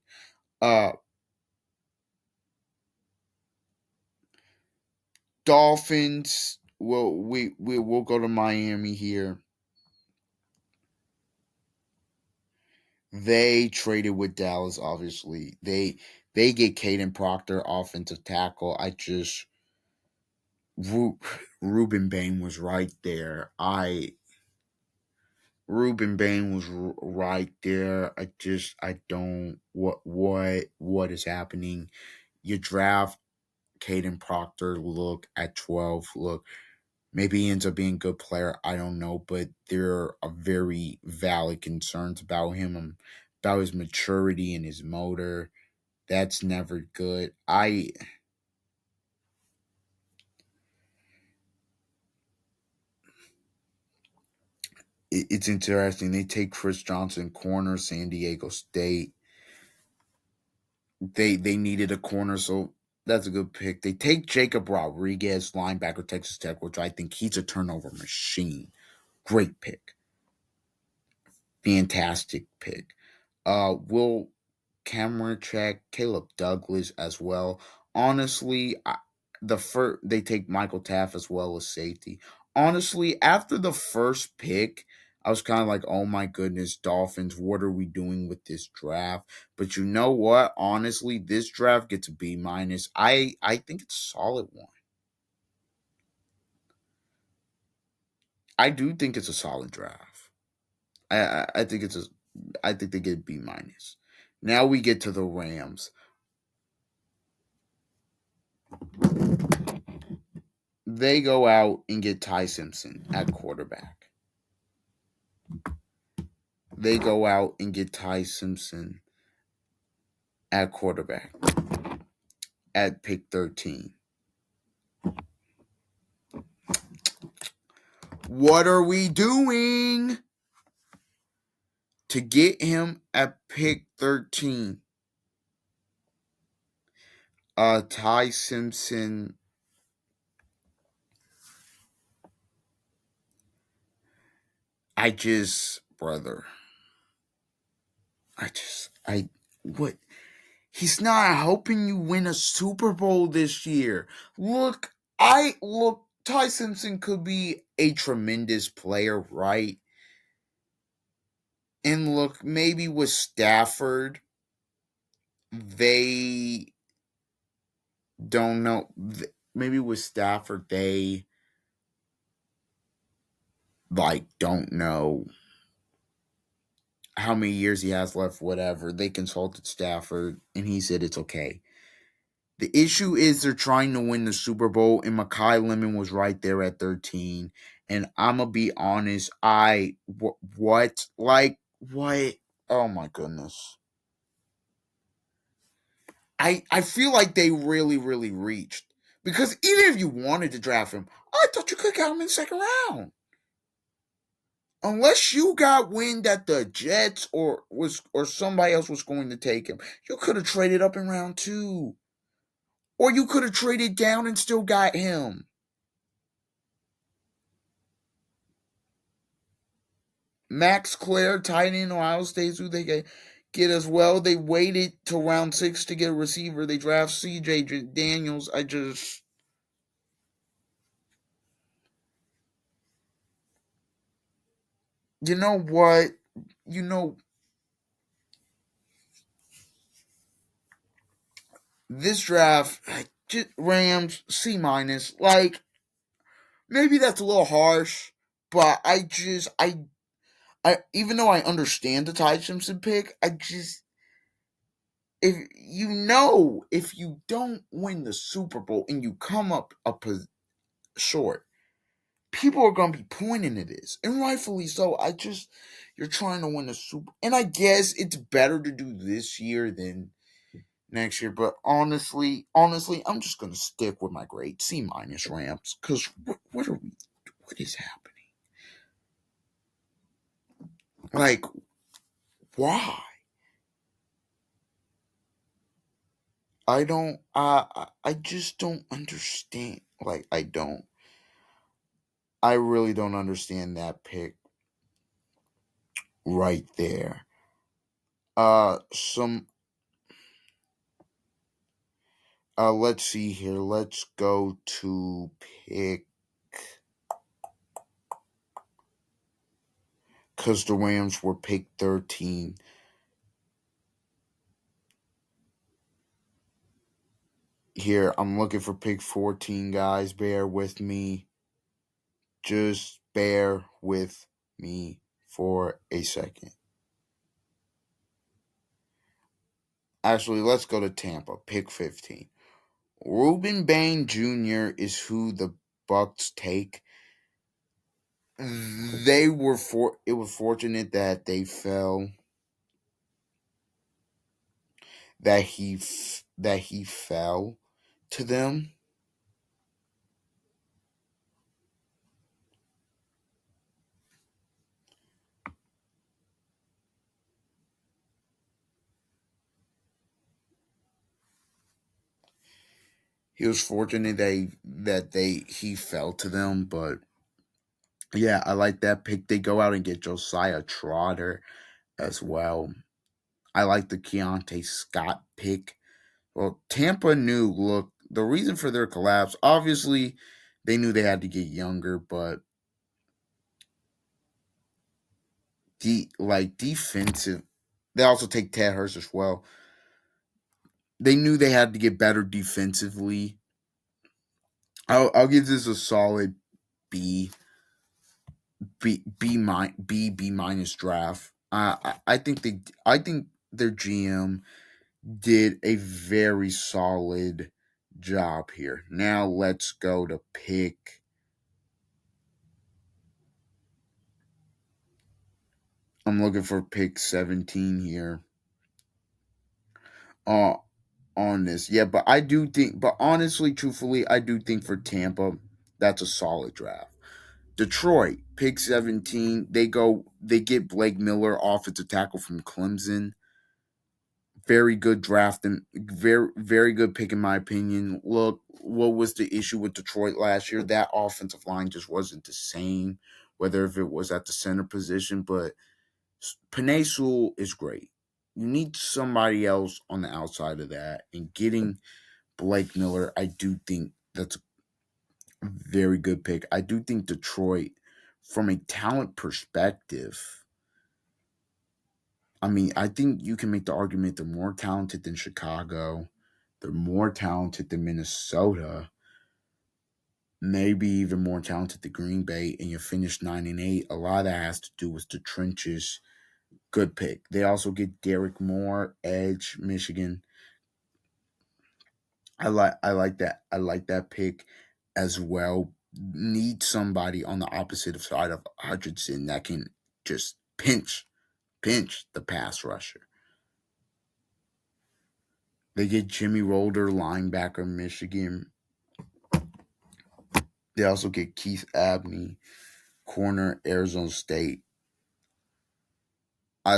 Dolphins. Well, we'll go to Miami here. They traded with Dallas. Obviously, they get Caden Proctor, offensive tackle. Ruben Bain was right there. Ruben Bain was right there. I don't what is happening. You draft Caden Proctor. Look at 12. Look, maybe he ends up being a good player. I don't know, but there are very valid concerns about him, about his maturity and his motor. That's never good. It's interesting. They take Chris Johnson, corner, San Diego State. They needed a corner, so that's a good pick. They take Jacob Rodriguez, linebacker, Texas Tech, which I think he's a turnover machine. Great pick. Fantastic pick. Will Kaepernick, Caleb Douglas as well. Honestly, they take Michael Taft as well as safety. Honestly, after the first pick, I was kind of like, oh my goodness, Dolphins, what are we doing with this draft? But you know what? Honestly, this draft gets a B minus. I think it's a solid one. I do think it's a solid draft. I think I think they get B minus. Now we get to the Rams. They go out and get Ty Simpson at quarterback. They go out and get Ty Simpson at quarterback at pick 13. What are we doing to get him at pick 13? Ty Simpson. Brother. What? He's not helping you win a Super Bowl this year. Look, Ty Simpson could be a tremendous player, right? And look, maybe with Stafford, they don't know. Maybe with Stafford, they don't know how many years he has left, whatever. They consulted Stafford and he said it's okay. The issue is they're trying to win the Super Bowl, and Makai Lemon was right there at 13. And I'm going to be honest, what? Oh my goodness. I feel like they really, really reached. Because even if you wanted to draft him, I thought you could have got him in the second round. Unless you got wind that the Jets or somebody else was going to take him, you could have traded up in round 2. Or you could have traded down and still got him. Max Clare, tight end, Ohio State's who they get as well. They waited till round 6 to get a receiver. They draft C.J. Daniels. You know what? You know, this draft, Rams C minus. Like, maybe that's a little harsh, but I even though I understand the Ty Simpson pick, if you don't win the Super Bowl and you come up short, people are gonna be pointing at this, and rightfully so. You're trying to win the Super, and I guess it's better to do this year than next year. But honestly, I'm just gonna stick with my grade C minus Rams because what is happening? Like, why? I just don't understand. Like, I really don't understand that pick right there. Some let's see here. Let's go to pick because the Rams were pick 13. Here, I'm looking for pick 14, guys. Bear with me. Just bear with me for a second. Actually, let's go to Tampa. Pick 15. Ruben Bain Jr. is who the Bucks take. It was fortunate that they fell that he fell to them. He was fortunate he fell to them, but yeah, I like that pick. They go out and get Josiah Trotter as well. I like the Keontae Scott pick. Well, Tampa knew, look, the reason for their collapse, obviously, they knew they had to get younger, but defensive, they also take Ted Hurst as well. They knew they had to get better defensively. I'll give this a solid B, B minus draft. I think their GM did a very solid job here. Now let's go to pick. I'm looking for pick 17 here. Uh, on this, yeah, but I do think, but honestly, truthfully, I do think for Tampa, that's a solid draft. Detroit, pick 17. They get Blake Miller, offensive tackle from Clemson. Very good draft and very good pick in my opinion. Look, what was the issue with Detroit last year? That offensive line just wasn't the same, whether if it was at the center position. But Penei Sewell is great. You need somebody else on the outside of that, and getting Blake Miller, I do think that's a very good pick. I do think Detroit, from a talent perspective, I mean, I think you can make the argument they're more talented than Chicago. They're more talented than Minnesota. Maybe even more talented than Green Bay, and you finished 9-8. A lot of that has to do with the trenches. Good pick. They also get Derek Moore, edge, Michigan. I like that. I like that pick as well. Need somebody on the opposite side of Hutchinson that can just pinch the pass rusher. They get Jimmy Rolder, linebacker, Michigan. They also get Keith Abney, corner, Arizona State. I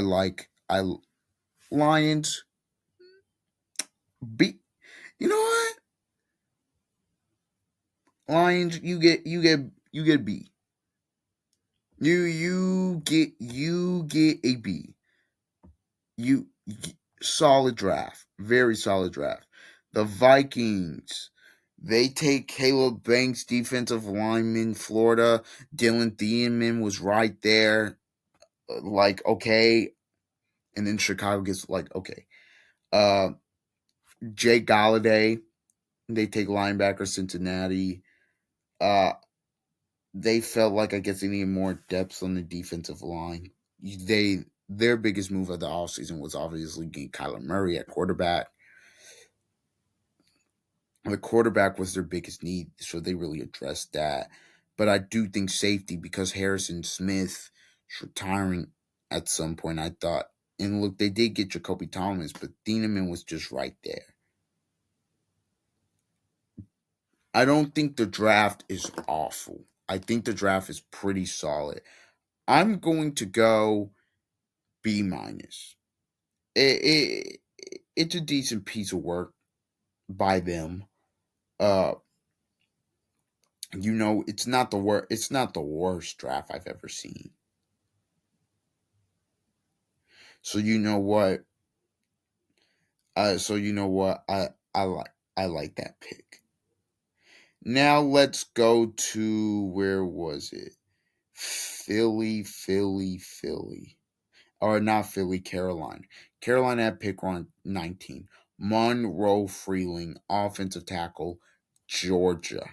Lions B. You know what? Lions, you get B. You get a B. Solid draft, very solid draft. The Vikings, they take Caleb Banks, defensive lineman, Florida. Dylan Thiemann was right there, like okay, and then Chicago gets like okay. Uh, Jake Galladay, they take linebacker Cincinnati. Uh, they felt like I guess they needed more depth on the defensive line. Their biggest move of the offseason was obviously getting Kyler Murray at quarterback. The quarterback was their biggest need, so they really addressed that. But I do think safety, because Harrison Smith is retiring at some point, I thought. And look, they did get Jacoby Thomas, but Thieneman was just right there. I don't think the draft is awful. I think the draft is pretty solid. I'm going to go B minus. It's a decent piece of work by them. Uh, it's not the worst. It's not the worst draft I've ever seen. So you know what? I like that pick. Now let's go to, where was it? Philly. Or not Philly, Carolina. Carolina at pick 19. Monroe Freeling, offensive tackle, Georgia.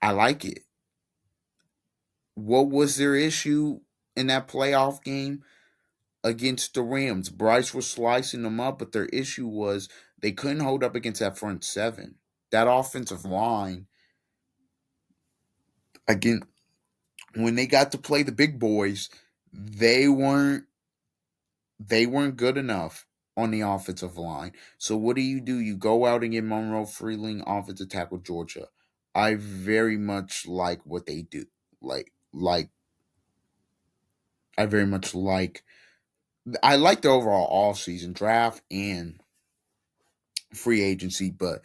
I like it. What was their issue in that playoff game against the Rams? Bryce was slicing them up, but their issue was they couldn't hold up against that front seven. That offensive line, again, when they got to play the big boys, they weren't they weren't good enough on the offensive line. So what do? You go out and get Monroe Freeling, offensive tackle, Georgia. I very much like what they do. Like I very much like I like the overall all season draft and free agency, but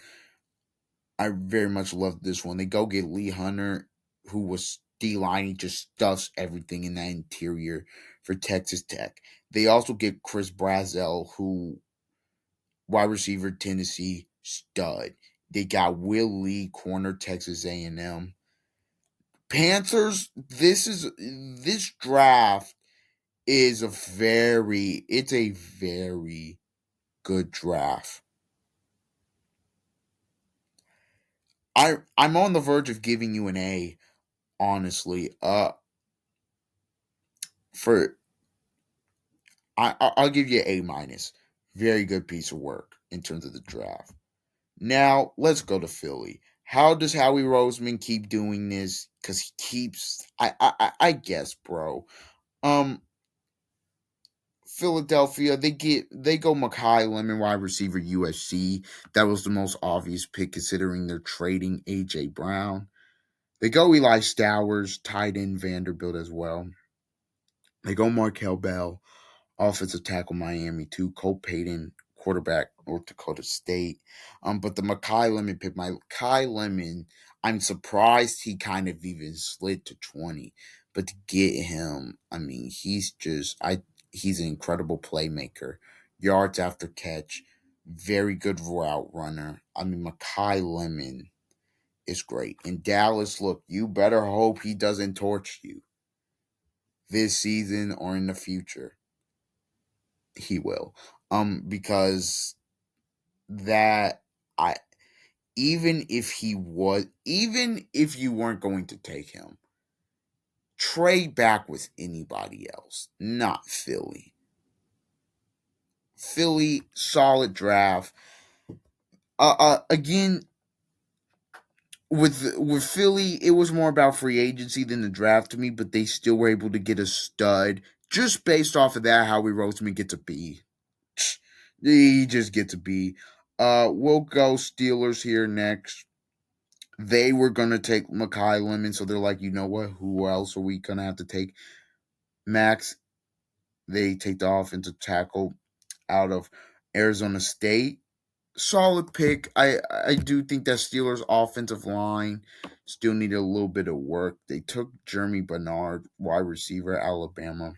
I very much love this one. They go get Lee Hunter, who was D line. He just stuffs everything in that interior for Texas Tech. They also get Chris Brazzell, who wide receiver, Tennessee, stud. They got Will Lee, corner, Texas A&M. Panthers. This draft is a very good draft. I'm on the verge of giving you an A, honestly. For I'll give you an A minus. Very good piece of work in terms of the draft. Now let's go to Philly. How does Howie Roseman keep doing this? Because he keeps, I guess, bro. Um, Philadelphia, they go Makai Lemon, wide receiver, USC. That was the most obvious pick considering they're trading AJ Brown. They go Eli Stowers, tight end, Vanderbilt as well. They go Markel Bell, offensive tackle, Miami too. Cole Payton, quarterback, North Dakota State. But the Makai Lemon, I'm surprised he kind of even slid to 20. But to get him, I mean, he's an incredible playmaker. Yards after catch, very good route runner. I mean, Makai Lemon is great. In Dallas, look, you better hope he doesn't torch you this season or in the future. He will. Because that I even if you weren't going to take him, trade back with anybody else, not Philly. Philly, solid draft. Again, with Philly, it was more about free agency than the draft to me, but they still were able to get a stud just based off of that. Howie Roseman gets a B. He just gets a B. We'll go Steelers here next. They were gonna take Makai Lemon, so they're like, you know what? Who else are we gonna have to take? Max. They take the offensive tackle out of Arizona State. solid pick. I do think that Steelers offensive line still needed a little bit of work. They took Jeremy Bernard, wide receiver, Alabama.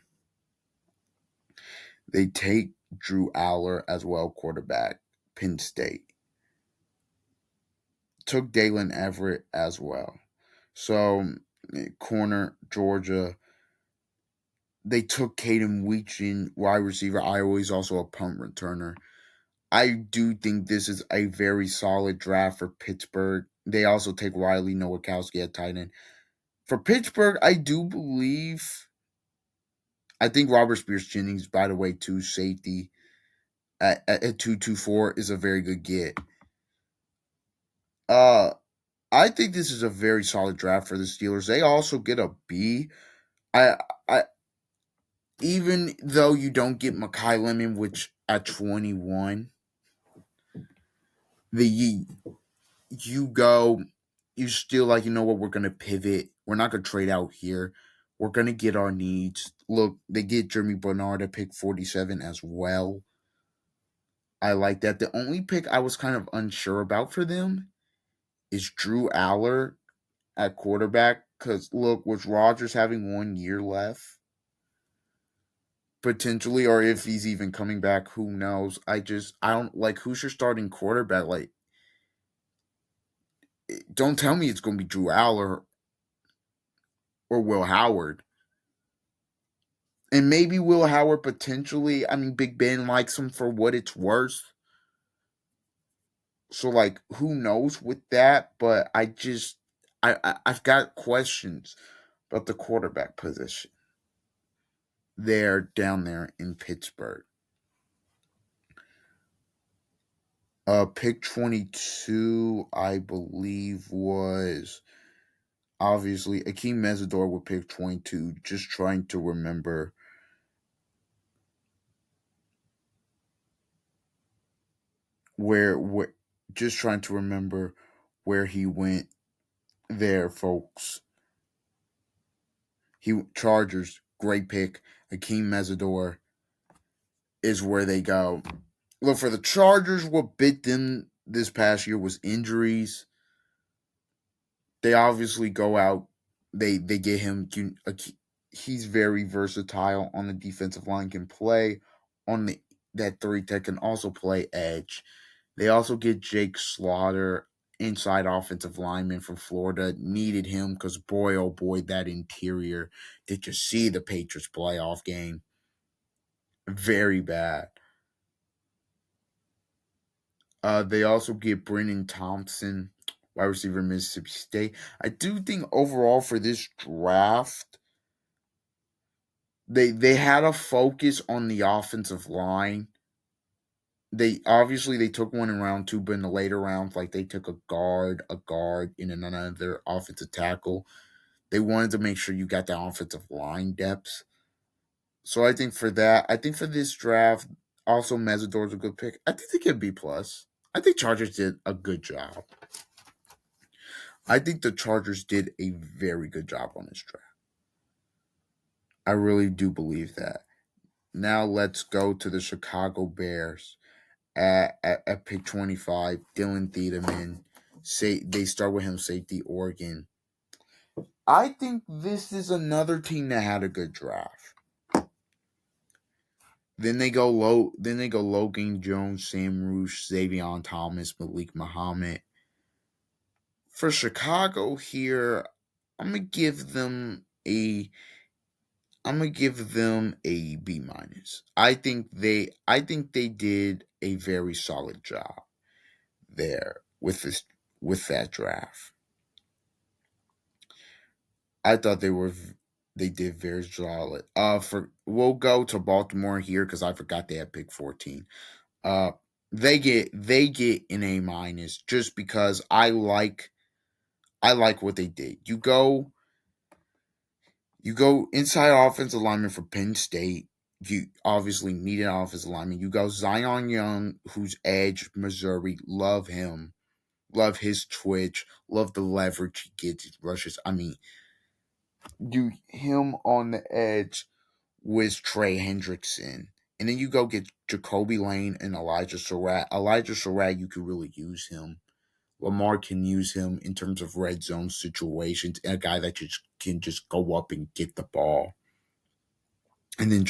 They take Drew Aller as well, quarterback, Penn State. Took Dalen Everett as well. So corner, Georgia. They took Caden Weechin, wide receiver, Iowa. He's also a punt returner. I do think this is a very solid draft for Pittsburgh. They also take Riley Nowakowski at tight end. For Pittsburgh, I do believe. I think Robert Spears Jennings, by the way, too, safety at 224 is a very good get. Uh, I think this is a very solid draft for the Steelers. They also get a B. I even though you don't get Makai Lemon, which at 21, the you go, you still like, you know what, we're gonna pivot. We're not gonna trade out here. We're gonna get our needs. Look, they get Jeremy Bernard at pick 47 as well. I like that. The only pick I was kind of unsure about for them is Drew Aller at quarterback. Because look, with Rodgers having 1 year left, potentially, or if he's even coming back, who knows? I don't like, who's your starting quarterback. Like, don't tell me it's going to be Drew Aller or Will Howard. And maybe Will Howard potentially. I mean, Big Ben likes him for what it's worth. So like, who knows with that? But I've got questions about the quarterback position there down there in Pittsburgh. Pick 22, I believe, was obviously Akeem Mesidor with pick 22. Just trying to remember where just trying to remember where he went there, folks. He Chargers, great pick. Akeem Mesidor is where they go. Look, for the Chargers, what bit them this past year was injuries. They obviously go out. They get him. He's very versatile on the defensive line. Can play on that three tech. Can also play edge. They also get Jake Slaughter, inside offensive lineman from Florida. Needed him because boy, oh boy, that interior. Did you see the Patriots playoff game? Very bad. They also get Brennan Thompson, wide receiver, Mississippi State. I do think overall for this draft, they had a focus on the offensive line. They took one in round two, but in the later rounds, like they took a guard, and another offensive tackle. They wanted to make sure you got that offensive line depth. So I think for that, I think for this draft, also Mesidor's a good pick. I think they get B plus. I think Chargers did a good job. I think the Chargers did a very good job on this draft. I really do believe that. Now let's go to the Chicago Bears at pick 25. Dylan Thiedemann. They start with him, safety, Oregon. I think this is another team that had a good draft. Then they go low. Then they go Logan Jones, Sam Roosh, Xavier Thomas, Malik Muhammad. For Chicago here, I'm gonna give them a B minus. I think they did a very solid job there with that draft. I thought they did very solid. For we'll go to Baltimore here because I forgot they had pick 14. Uh, they get an A minus just because I like what they did. You go inside offensive lineman for Penn State. You obviously need an offensive lineman. You go Zion Young, who's edge, Missouri. Love him. Love his twitch. Love the leverage he gets. His rushes. I mean, him on the edge with Trey Hendrickson And then you go get Jacoby Lane and Elijah Surratt. Elijah Surratt, you could really use him. Lamar can use him in terms of red zone situations, and a guy that just can just go up and get the ball. And then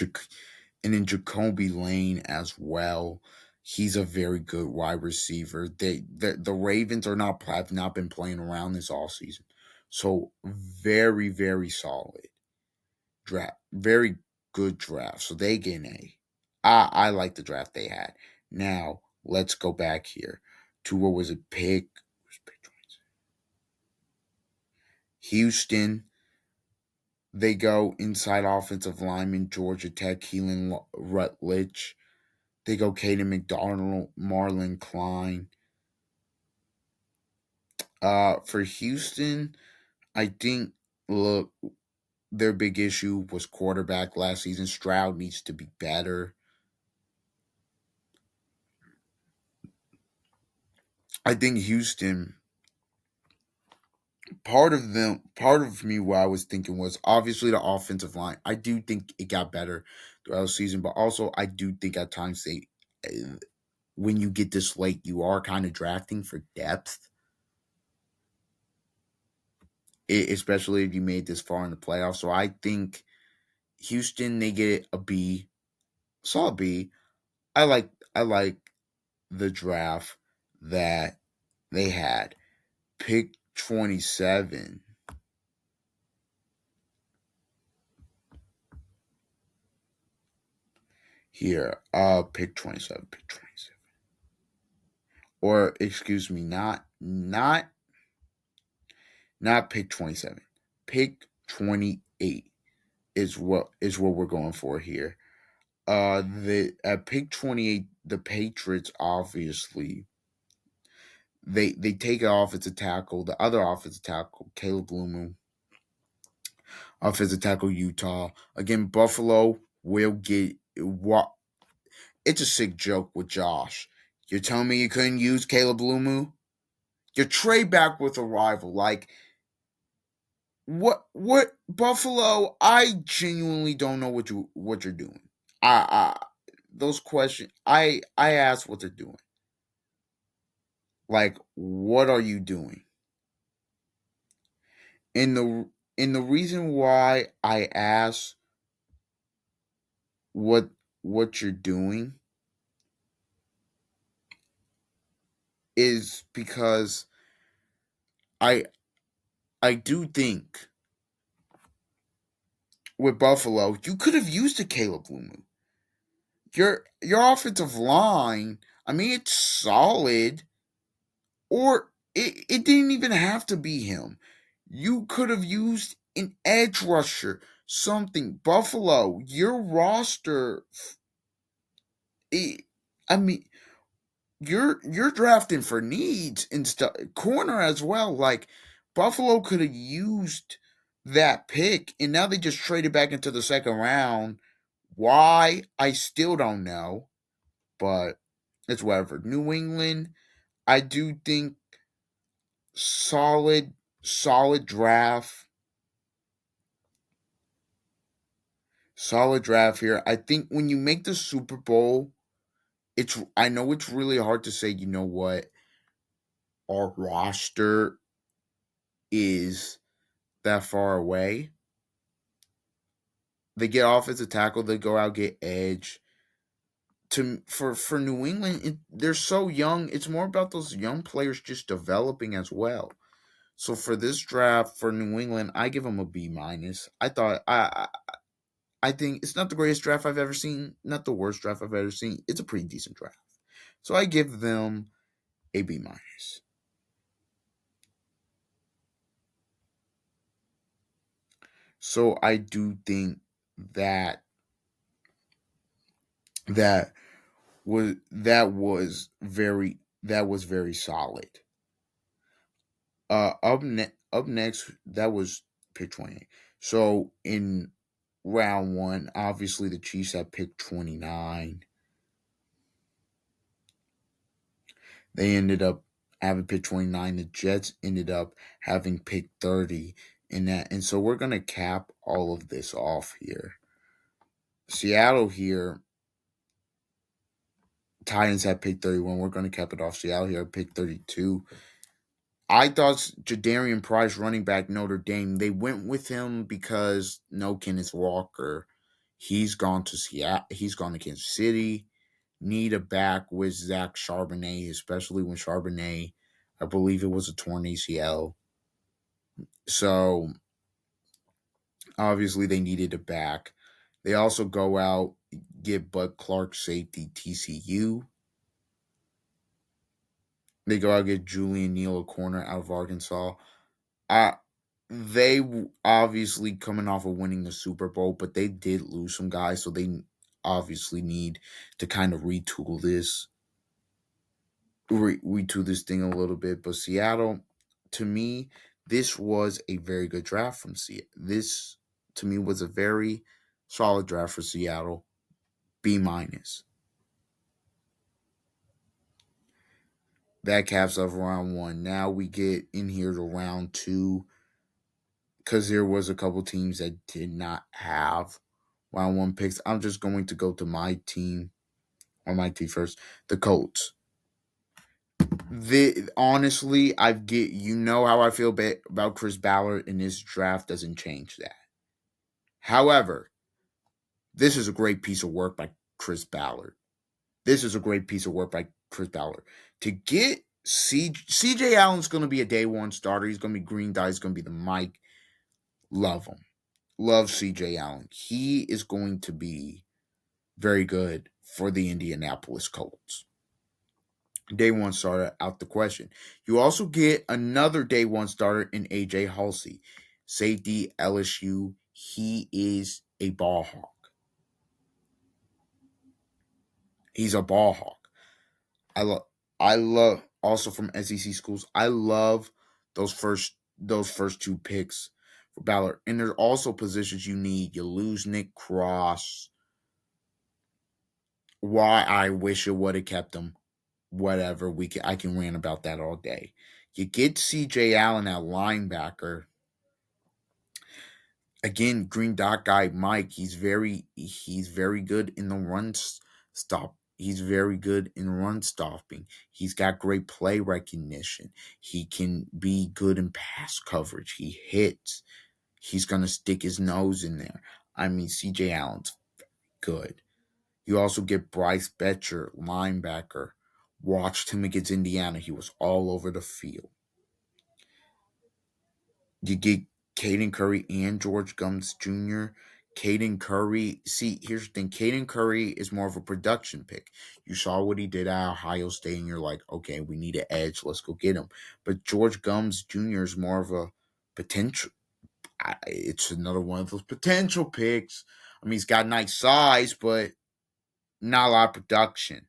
Jacoby Lane as well. He's a very good wide receiver. The Ravens are not have not been playing around this all season, so very very solid draft, very good draft. So they get an A. I like the draft they had. Now let's go back here to what was it? Houston. They go inside offensive lineman Georgia Tech, Keelan Rutledge. They go Caden McDonald, Marlon Klein. For Houston, I think look their big issue was quarterback last season. Stroud needs to be better. I think Houston. Part of me, what I was thinking was obviously the offensive line. I do think it got better throughout the season, but also I do think at times when you get this late, you are kind of drafting for depth, especially if you made this far in the playoffs. So I think Houston, they get a B, solid B. I like the draft that they had. Pick 27 here. Pick 27. Pick 27. Or excuse me, not pick 27. Pick 28 is what we're going for here. The At pick 28, the Patriots obviously they take an offensive tackle, the other offensive tackle, Caleb Lumu, offensive tackle Utah. Again, Buffalo will get what it's a sick joke with Josh. You're telling me you couldn't use Caleb Lumu? You trade back with a rival. Like what Buffalo? I genuinely don't know what you're doing. I those questions I ask what they're doing. Like what are you doing? And the reason why I ask what what you're doing is because I I do think with Buffalo you could have used a Caleb Lumu. Your offensive line, I mean, it's solid, or it didn't even have to be him. You could have used an edge rusher, something. Buffalo, your roster, it, I mean, you're drafting for needs and stuff, corner as well. Like Buffalo could have used that pick, and now they just traded back into the second round. Why? I still don't know, but it's whatever. New England, I do think solid draft. Solid draft here. I think when you make the Super Bowl, I know it's really hard to say, you know what, our roster is that far away. They get offensive tackle, they go out get edge. For New England, they're so young. It's more about those young players just developing as well. So for this draft for New England, I give them a B minus. I think it's not the greatest draft I've ever seen, not the worst draft I've ever seen. It's a pretty decent draft. So I give them a B minus. So I do think that that that was very solid. Up next, that was pick 28. So in round one, obviously the Chiefs had pick 29. They ended up having pick 29. The Jets ended up having pick 30 in that. And so we're gonna cap all of this off here. Seattle here, Titans had pick 31. We're going to cap it off. Seattle here at pick 32. I thought Jadarian Price, running back Notre Dame, they went with him because no Kenneth Walker. He's gone to Seattle. He's gone to Kansas City. Need a back with Zach Charbonnet, especially when Charbonnet, I believe it was a torn ACL. So obviously they needed a back. They also go out, get Bud Clark, safety, TCU. They go out, get Julian Neal, a corner out of Arkansas. Uh, they obviously coming off of winning the Super Bowl, but they did lose some guys, so they obviously need to kind of retool this thing a little bit. But Seattle, to me, this was a very good draft from Seattle. This to me was a very solid draft for Seattle. B minus. That caps off round one. Now we get in here to round two because there was a couple teams that did not have round one picks. I'm just going to go to my team first, the Colts. Honestly, I get how I feel about Chris Ballard, and this draft doesn't change that. However, this is a great piece of work by Chris Ballard. To get CJ Allen's going to be a day one starter. He's going to be green dye. He's going to be the Mike. Love him. Love CJ Allen. He is going to be very good for the Indianapolis Colts. Day one starter out the question. You also get another day one starter in AJ Halsey, safety LSU. He is a ball hawk. He's a ball hawk. I love also from SEC schools. I love those first two picks for Ballard. And there's also positions you need. You lose Nick Cross. Why I wish it would have kept him. Whatever, I can rant about that all day. You get CJ Allen at linebacker. Again, green dot guy Mike. He's very good in the run stop. He's very good in run stopping. He's got great play recognition. He can be good in pass coverage. He hits. He's gonna stick his nose in there. I mean, CJ Allen's good. You also get Bryce Betcher, linebacker. Watched him against Indiana. He was all over the field. You get Caden Curry and George Gumbs Jr. Caden Curry, see, here's the thing. Caden Curry is more of a production pick. You saw what he did at Ohio State, and you're like, okay, we need an edge. Let's go get him. But George Gumbs Jr. is more of a potential. It's another one of those potential picks. I mean, he's got nice size, but not a lot of production.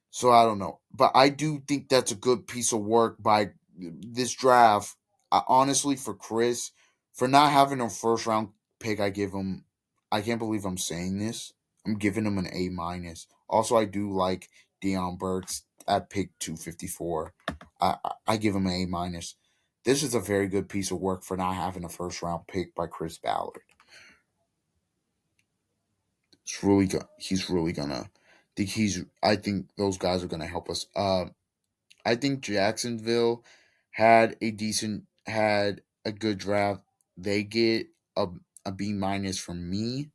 So I don't know. But I do think that's a good piece of work by this draft. Honestly, for Chris, for not having a first round pick, I can't believe I'm saying this. I'm giving him an A minus. Also, I do like Deion Burks at pick 254. I give him an A minus. This is a very good piece of work for not having a first round pick by Chris Ballard. It's really good. He's really gonna. I think those guys are gonna help us. I think Jacksonville had a good draft. They get a B minus from me.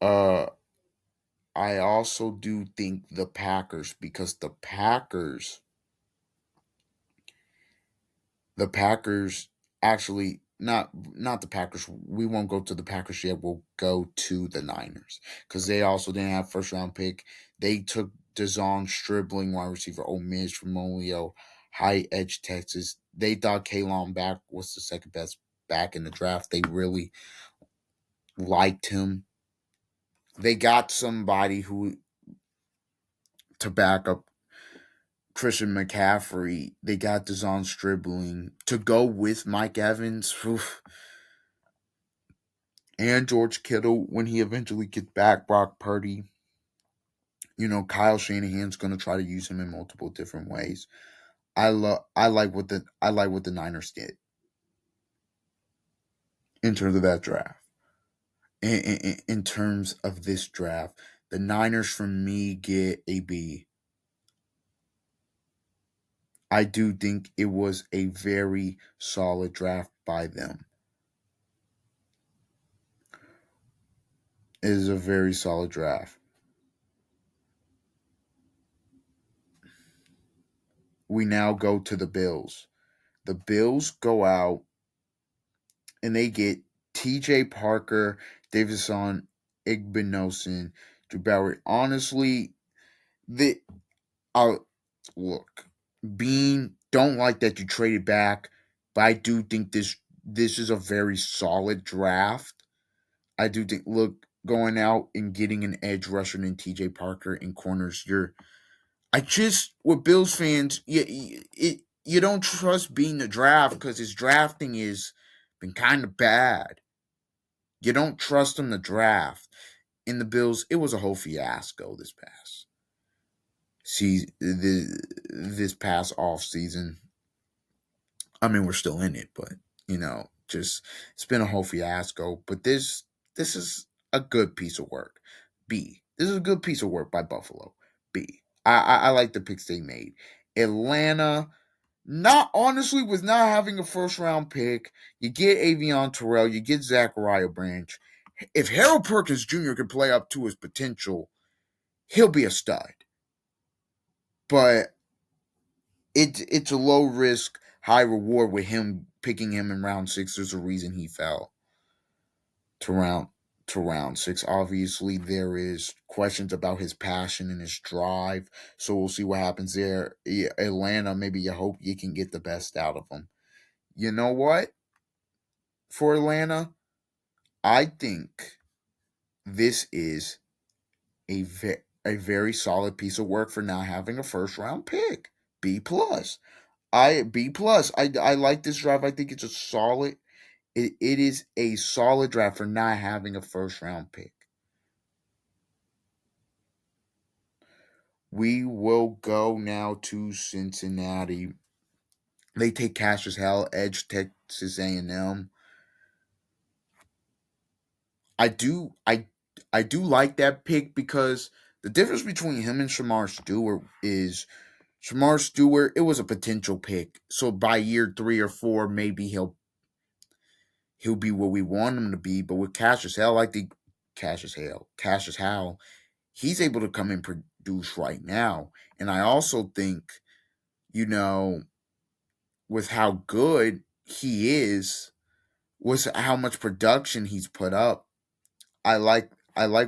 I also do think the Packers, because the Packers actually, not the Packers. We won't go to the Packers yet. We'll go to the Niners because they also didn't have first round pick. They took Dazon Stribling, wide receiver, Ole Miss from Molio, High Edge, Texas. They thought Kalon back was the second best back in the draft. They really liked him. They got somebody who to back up Christian McCaffrey. They got Dazon Stribling to go with Mike Evans. Oof. And George Kittle when he eventually gets back. Brock Purdy. Kyle Shanahan's going to try to use him in multiple different ways. I like what the Niners did in terms of that draft. In terms of this draft, The Niners, from me, get a B. I do think it was a very solid draft by them. It is a very solid draft. We now go to the Bills. The Bills go out and they get TJ Parker, Davison Igbinosun, Drew Barry. Honestly, the I look, Bean, don't like that you traded back, but I do think this is a very solid draft. I do think, look, going out and getting an edge rusher in TJ Parker in corners, I just, with Bills fans, you don't trust Bean the draft because his drafting has been kind of bad. You don't trust him to draft. In the Bills, it was a whole fiasco this past off season. I mean, we're still in it, but just it's been a whole fiasco. But this is a good piece of work. B. This is a good piece of work by Buffalo. B. I like the picks they made. Atlanta, not honestly, with not having a first round pick, you get Avion Terrell, you get Zachariah Branch. If Harold Perkins Jr. can play up to his potential, he'll be a stud. But it's a low risk, high reward with him picking him in round 6. There's a reason he fell to round 6. Obviously, there is questions about his passion and his drive. So we'll see what happens there. Atlanta, maybe you hope you can get the best out of him. You know what? For Atlanta, I think this is a very solid piece of work for not having a first round pick. B plus. B plus. I like this draft. I think it's a solid. It is a solid draft for not having a first round pick. We will go now to Cincinnati. They take Cassius Hell, edge Texas A&M. I do like that pick because the difference between him and Shamar Stewart is Shamar Stewart, it was a potential pick. So by year 3 or 4, maybe he'll be what we want him to be. But with Cassius Hell, I think Cassius Howell, he's able to come and produce right now. And I also think, with how good he is, with how much production he's put up, I like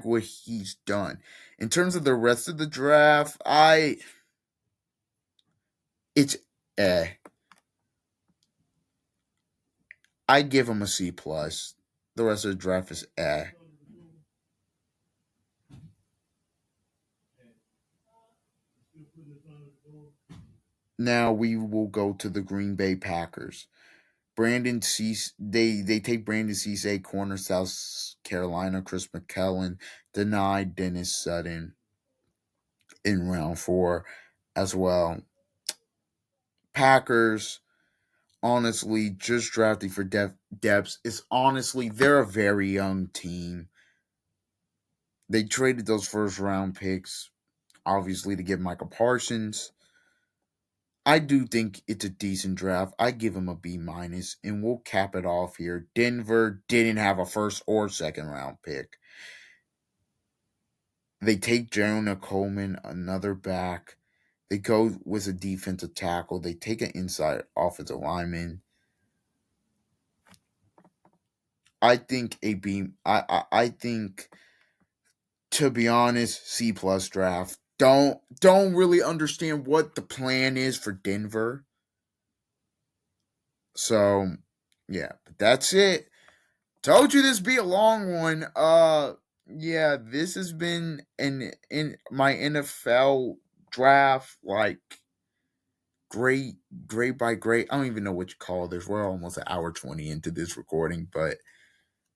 what he's done. In terms of the rest of the draft, it's eh. I give him a C plus. The rest of the draft is eh. Now we will go to the Green Bay Packers. Brandon Cease, they take Brandon Cease, corner, South Carolina. Chris McKellen denied Dennis Sutton in round 4 as well. Packers, honestly, just drafting for depth. It's honestly, they're a very young team. They traded those first round picks, obviously, to get Michael Parsons. I do think it's a decent draft. I give him a B minus, and we'll cap it off here. Denver didn't have a first or second round pick. They take Jonah Coleman, another back. They go with a defensive tackle. They take an inside offensive lineman. I think a B. I think, to be honest, C plus draft. Don't really understand what the plan is for Denver. So yeah, but that's it. Told you this be a long one. Yeah, this has been in my NFL draft, like great, great by great. I don't even know what you call this. We're almost an hour 20 into this recording, but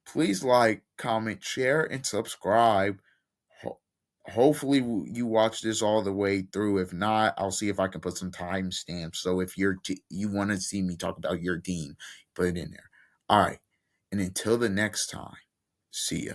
please like, comment, share, and subscribe. Hopefully you watch this all the way through. If not, I'll see if I can put some timestamps. So if you want to see me talk about your team, put it in there. All right, and until the next time, see ya.